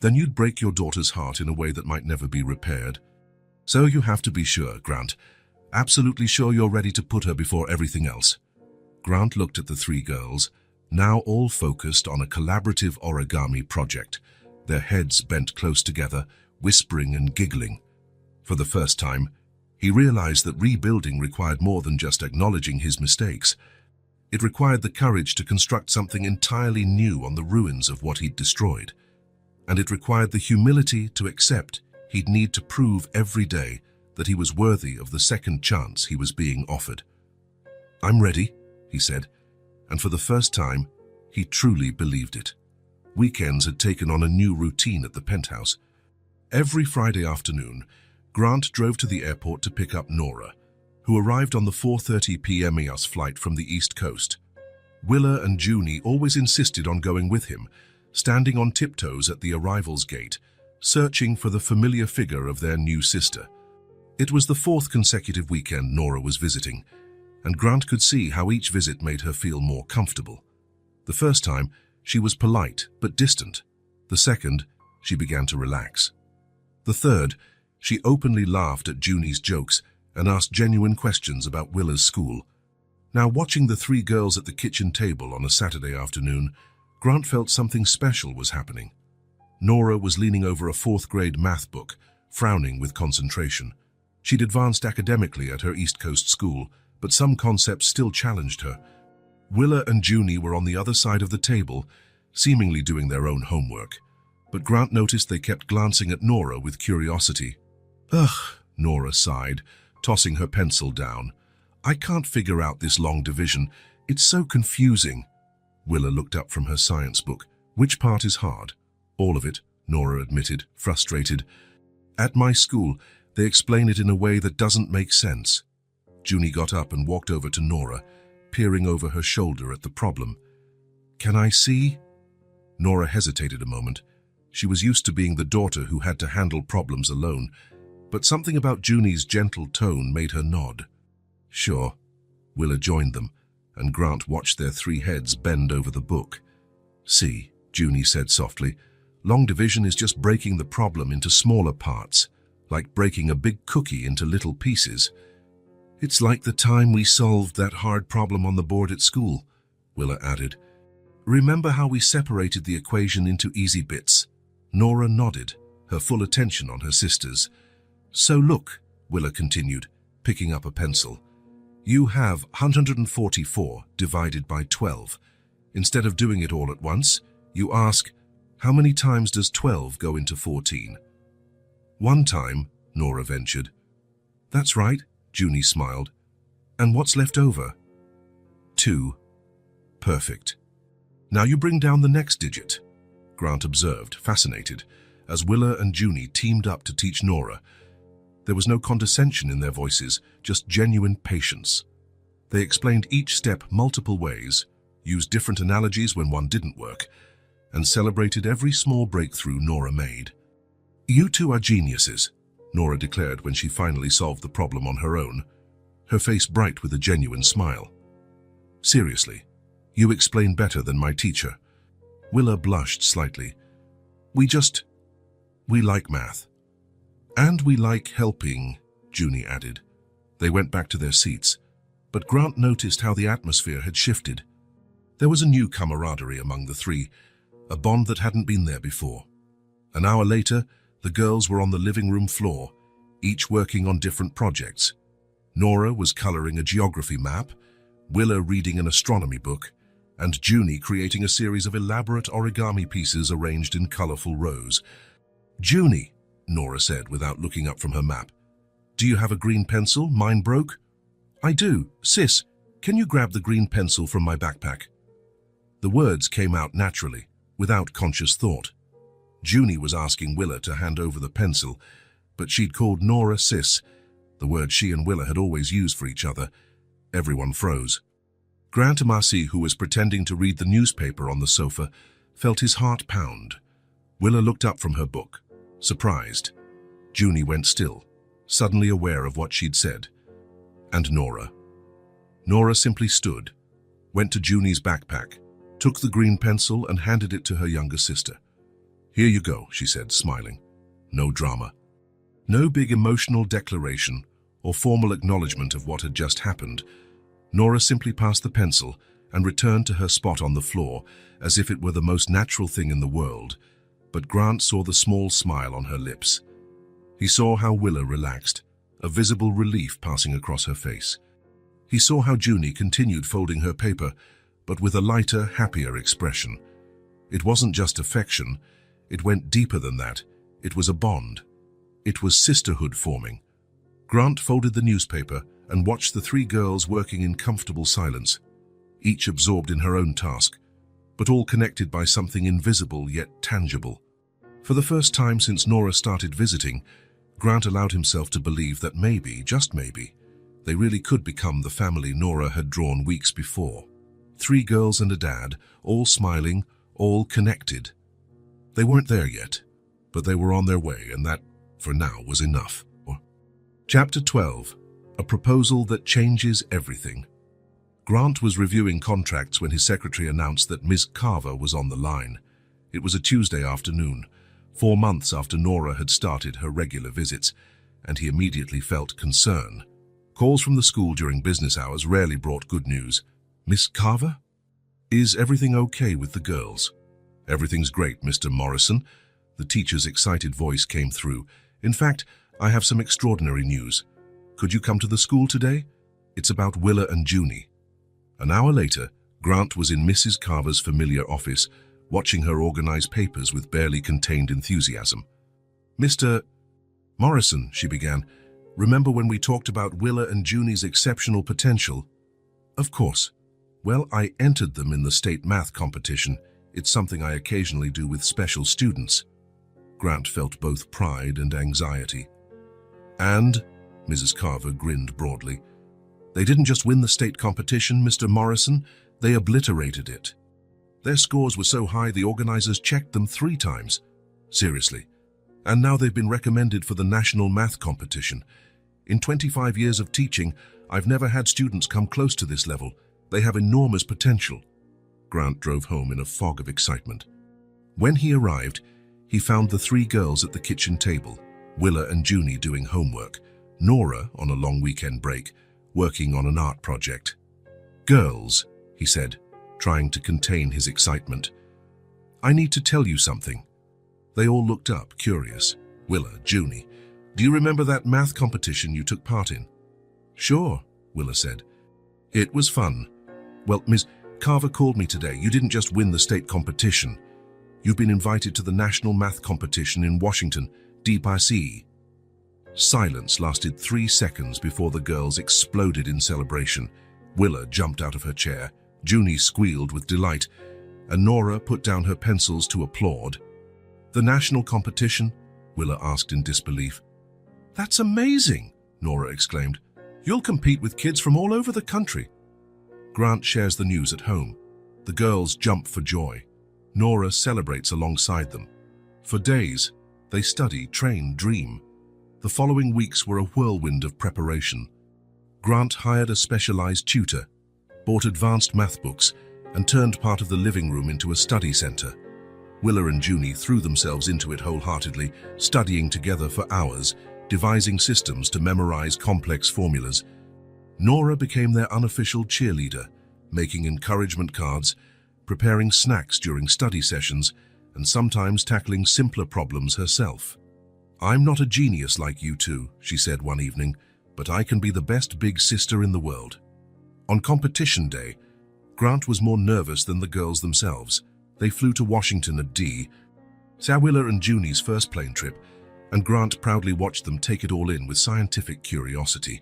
Then you'd break your daughter's heart in a way that might never be repaired. So you have to be sure, Grant. Absolutely sure you're ready to put her before everything else. Grant looked at the three girls, now all focused on a collaborative origami project, their heads bent close together, whispering and giggling. For the first time, he realized that rebuilding required more than just acknowledging his mistakes. It required the courage to construct something entirely new on the ruins of what he'd destroyed. And it required the humility to accept he'd need to prove every day that he was worthy of the second chance he was being offered. "I'm ready," he said, and for the first time, he truly believed it. Weekends had taken on a new routine at the penthouse. Every Friday afternoon, Grant drove to the airport to pick up Nora, who arrived on the 4:30 p.m. EOS flight from the East Coast. Willa and Junie always insisted on going with him, standing on tiptoes at the arrivals gate, searching for the familiar figure of their new sister. It was the fourth consecutive weekend Nora was visiting, and Grant could see how each visit made her feel more comfortable. The first time, she was polite but distant. The second, she began to relax. The third, she openly laughed at Junie's jokes and asked genuine questions about Willa's school. Now, watching the three girls at the kitchen table on a Saturday afternoon, Grant felt something special was happening. Nora was leaning over a fourth-grade math book, frowning with concentration. She'd advanced academically at her East Coast school, but some concepts still challenged her. Willa and Junie were on the other side of the table, seemingly doing their own homework. But Grant noticed they kept glancing at Nora with curiosity. "Ugh," Nora sighed, tossing her pencil down. "I can't figure out this long division. It's so confusing." Willa looked up from her science book. "Which part is hard?" "All of it," Nora admitted, frustrated. "At my school, they explain it in a way that doesn't make sense." Junie got up and walked over to Nora, peering over her shoulder at the problem. "Can I see?" Nora hesitated a moment. She was used to being the daughter who had to handle problems alone, but something about Junie's gentle tone made her nod. "Sure." Willa joined them, and Grant watched their three heads bend over the book. "See," Junie said softly, "long division is just breaking the problem into smaller parts, like breaking a big cookie into little pieces. It's like the time we solved that hard problem on the board at school," Willa added. "Remember how we separated the equation into easy bits?" Nora nodded, her full attention on her sisters. "So look," Willa continued, picking up a pencil. "You have 144 divided by 12. Instead of doing it all at once, you ask, how many times does 12 go into 14? "One time," Nora ventured. "That's right," Junie smiled. "And what's left over?" 2. "Perfect. Now you bring down the next digit," Grant observed, fascinated, as Willa and Junie teamed up to teach Nora. There was no condescension in their voices, just genuine patience. They explained each step multiple ways, used different analogies when one didn't work, and celebrated every small breakthrough Nora made. "You two are geniuses," Nora declared when she finally solved the problem on her own, her face bright with a genuine smile. "Seriously, you explain better than my teacher." Willa blushed slightly. We like math. "And we like helping," Junie added. They went back to their seats, but Grant noticed how the atmosphere had shifted. There was a new camaraderie among the three, a bond that hadn't been there before. An hour later, the girls were on the living room floor, each working on different projects. Nora was coloring a geography map, Willa reading an astronomy book, and Junie creating a series of elaborate origami pieces arranged in colorful rows. "Junie," Nora said without looking up from her map. Do you have a green pencil? Mine broke. I do. Sis, can you grab the green pencil from my backpack? The words came out naturally, without conscious thought. Junie was asking Willa to hand over the pencil, but she'd called Nora sis, the word she and Willa had always used for each other. Everyone froze. Grant Amasi, who was pretending to read the newspaper on the sofa, felt his heart pound. Willa looked up from her book, surprised. Junie went still, suddenly aware of what she'd said. And Nora? Nora simply stood, went to Junie's backpack, took the green pencil and handed it to her younger sister. Here you go, she said, smiling. No drama. No big emotional declaration or formal acknowledgement of what had just happened. Nora simply passed the pencil and returned to her spot on the floor as if it were the most natural thing in the world, but Grant saw the small smile on her lips. He saw how Willa relaxed, a visible relief passing across her face. He saw how Junie continued folding her paper, but with a lighter, happier expression. It wasn't just affection, it went deeper than that. It was a bond. It was sisterhood forming. Grant folded the newspaper and watched the three girls working in comfortable silence, each absorbed in her own task, but all connected by something invisible yet tangible. For the first time since Nora started visiting, Grant allowed himself to believe that maybe, just maybe, they really could become the family Nora had drawn weeks before. Three girls and a dad, all smiling, all connected. They weren't there yet, but they were on their way, and that, for now, was enough. Chapter 12. A proposal that changes everything. Grant was reviewing contracts when his secretary announced that Ms. Carver was on the line. It was a Tuesday afternoon, 4 months after Nora had started her regular visits, and he immediately felt concern. Calls from the school during business hours rarely brought good news. Miss Carver? Is everything okay with the girls? Everything's great, Mr. Morrison. The teacher's excited voice came through. In fact, I have some extraordinary news. Could you come to the school today? It's about Willa and Junie. An hour later, Grant was in Mrs. Carver's familiar office, watching her organize papers with barely contained enthusiasm. Mr. Morrison, she began, remember when we talked about Willa and Junie's exceptional potential? Of course. Well, I entered them in the state math competition. It's something I occasionally do with special students. Grant felt both pride and anxiety. And, Mrs. Carver grinned broadly, they didn't just win the state competition, Mr. Morrison, they obliterated it. Their scores were so high the organizers checked them 3 times. Seriously. And now they've been recommended for the national math competition. In 25 years of teaching, I've never had students come close to this level. They have enormous potential. Grant drove home in a fog of excitement. When he arrived, he found the 3 girls at the kitchen table, Willa and Junie doing homework, Nora, on a long weekend break, working on an art project. Girls, he said, trying to contain his excitement. I need to tell you something. They all looked up, curious. Willa, Junie, do you remember that math competition you took part in? Sure, Willa said. It was fun. Well, Ms. Carver called me today. You didn't just win the state competition. You've been invited to the national math competition in Washington, D.C. Silence lasted 3 seconds before the girls exploded in celebration. Willa jumped out of her chair, Junie squealed with delight, and Nora put down her pencils to applaud. The national competition? Willa asked in disbelief. That's amazing, Nora exclaimed. You'll compete with kids from all over the country. Grant shares the news at home. The girls jump for joy. Nora celebrates alongside them. For days, they study, train, dream. The following weeks were a whirlwind of preparation. Grant hired a specialized tutor, bought advanced math books, and turned part of the living room into a study center. Willa and Junie threw themselves into it wholeheartedly, studying together for hours, devising systems to memorize complex formulas. Nora became their unofficial cheerleader, making encouragement cards, preparing snacks during study sessions, and sometimes tackling simpler problems herself. I'm not a genius like you two, she said one evening, but I can be the best big sister in the world. On competition day, Grant was more nervous than the girls themselves. They flew to Washington at D. Willa and Junie's first plane trip, and Grant proudly watched them take it all in with scientific curiosity.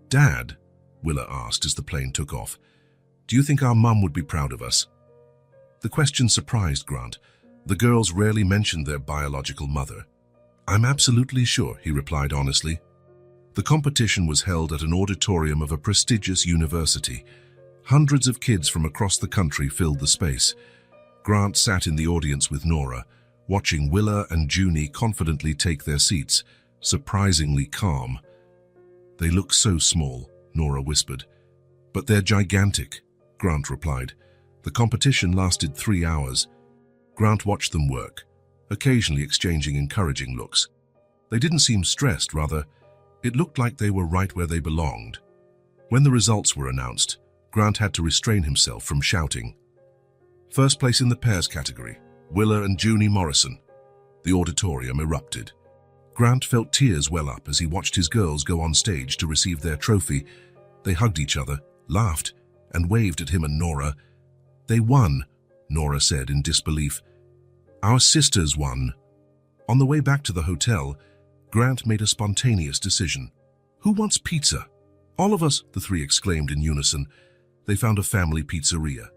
"Dad," Willa asked as the plane took off, "do you think our mum would be proud of us?" The question surprised Grant. The girls rarely mentioned their biological mother. "I'm absolutely sure," he replied honestly. The competition was held at an auditorium of a prestigious university. Hundreds of kids from across the country filled the space. Grant sat in the audience with Nora, watching Willa and Junie confidently take their seats, surprisingly calm. "They look so small," Nora whispered. "But they're gigantic," Grant replied. The competition lasted 3 hours. Grant watched them work, occasionally exchanging encouraging looks. They didn't seem stressed, rather, it looked like they were right where they belonged. When the results were announced, Grant had to restrain himself from shouting. First place in the pairs category, Willa and Junie Morrison. The auditorium erupted. Grant felt tears well up as he watched his girls go on stage to receive their trophy. They hugged each other, laughed, and waved at him and Nora. "They won," Nora said in disbelief. "Our sisters won." On the way back to the hotel, Grant made a spontaneous decision. "Who wants pizza?" "All of us," the three exclaimed in unison. They found a family pizzeria.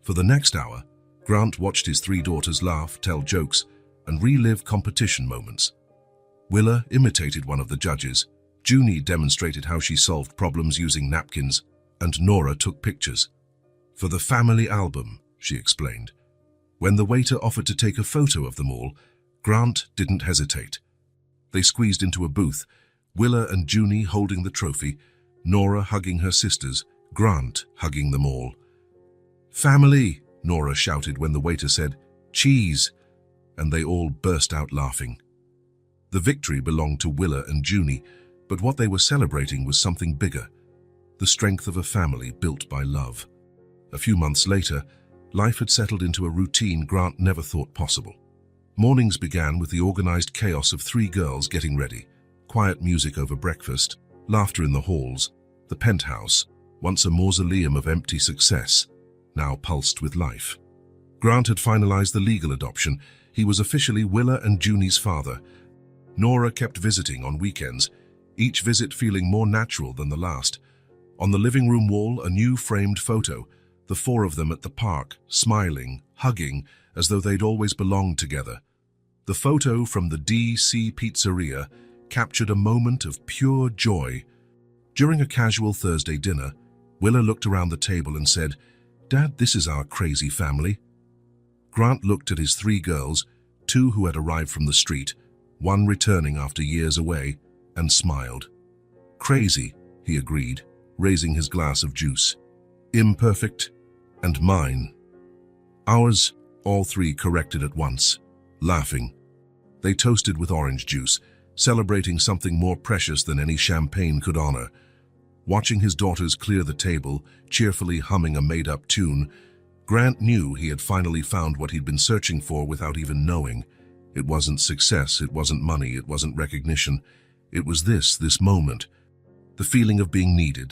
For the next hour, Grant watched his 3 daughters laugh, tell jokes, and relive competition moments. Willa imitated one of the judges, Junie demonstrated how she solved problems using napkins, and Nora took pictures. "For the family album," she explained. When the waiter offered to take a photo of them all, Grant didn't hesitate. They squeezed into a booth, Willa and Junie holding the trophy, Nora hugging her sisters, Grant hugging them all. "Family," Nora shouted when the waiter said, "Cheese," and they all burst out laughing. The victory belonged to Willa and Junie, but what they were celebrating was something bigger, the strength of a family built by love. A few months later, life had settled into a routine Grant never thought possible. Mornings began with the organized chaos of 3 girls getting ready, quiet music over breakfast, laughter in the halls. The penthouse, once a mausoleum of empty success, now pulsed with life. Grant had finalized the legal adoption. He was officially Willa and Junie's father. Nora kept visiting on weekends, each visit feeling more natural than the last. On the living room wall, a new framed photo, the 4 of them at the park, smiling, hugging, as though they'd always belonged together. The photo from the D.C. Pizzeria captured a moment of pure joy. During a casual Thursday dinner, Willa looked around the table and said, "Dad, this is our crazy family." Grant looked at his 3 girls, 2 who had arrived from the street, 1 returning after years away, and smiled. "Crazy," he agreed, raising his glass of juice. "Imperfect, and mine." "Ours," all 3 corrected at once, laughing. They toasted with orange juice, celebrating something more precious than any champagne could honor. Watching his daughters clear the table, cheerfully humming a made-up tune, Grant knew he had finally found what he'd been searching for without even knowing. It wasn't success, it wasn't money, it wasn't recognition. It was this moment. The feeling of being needed,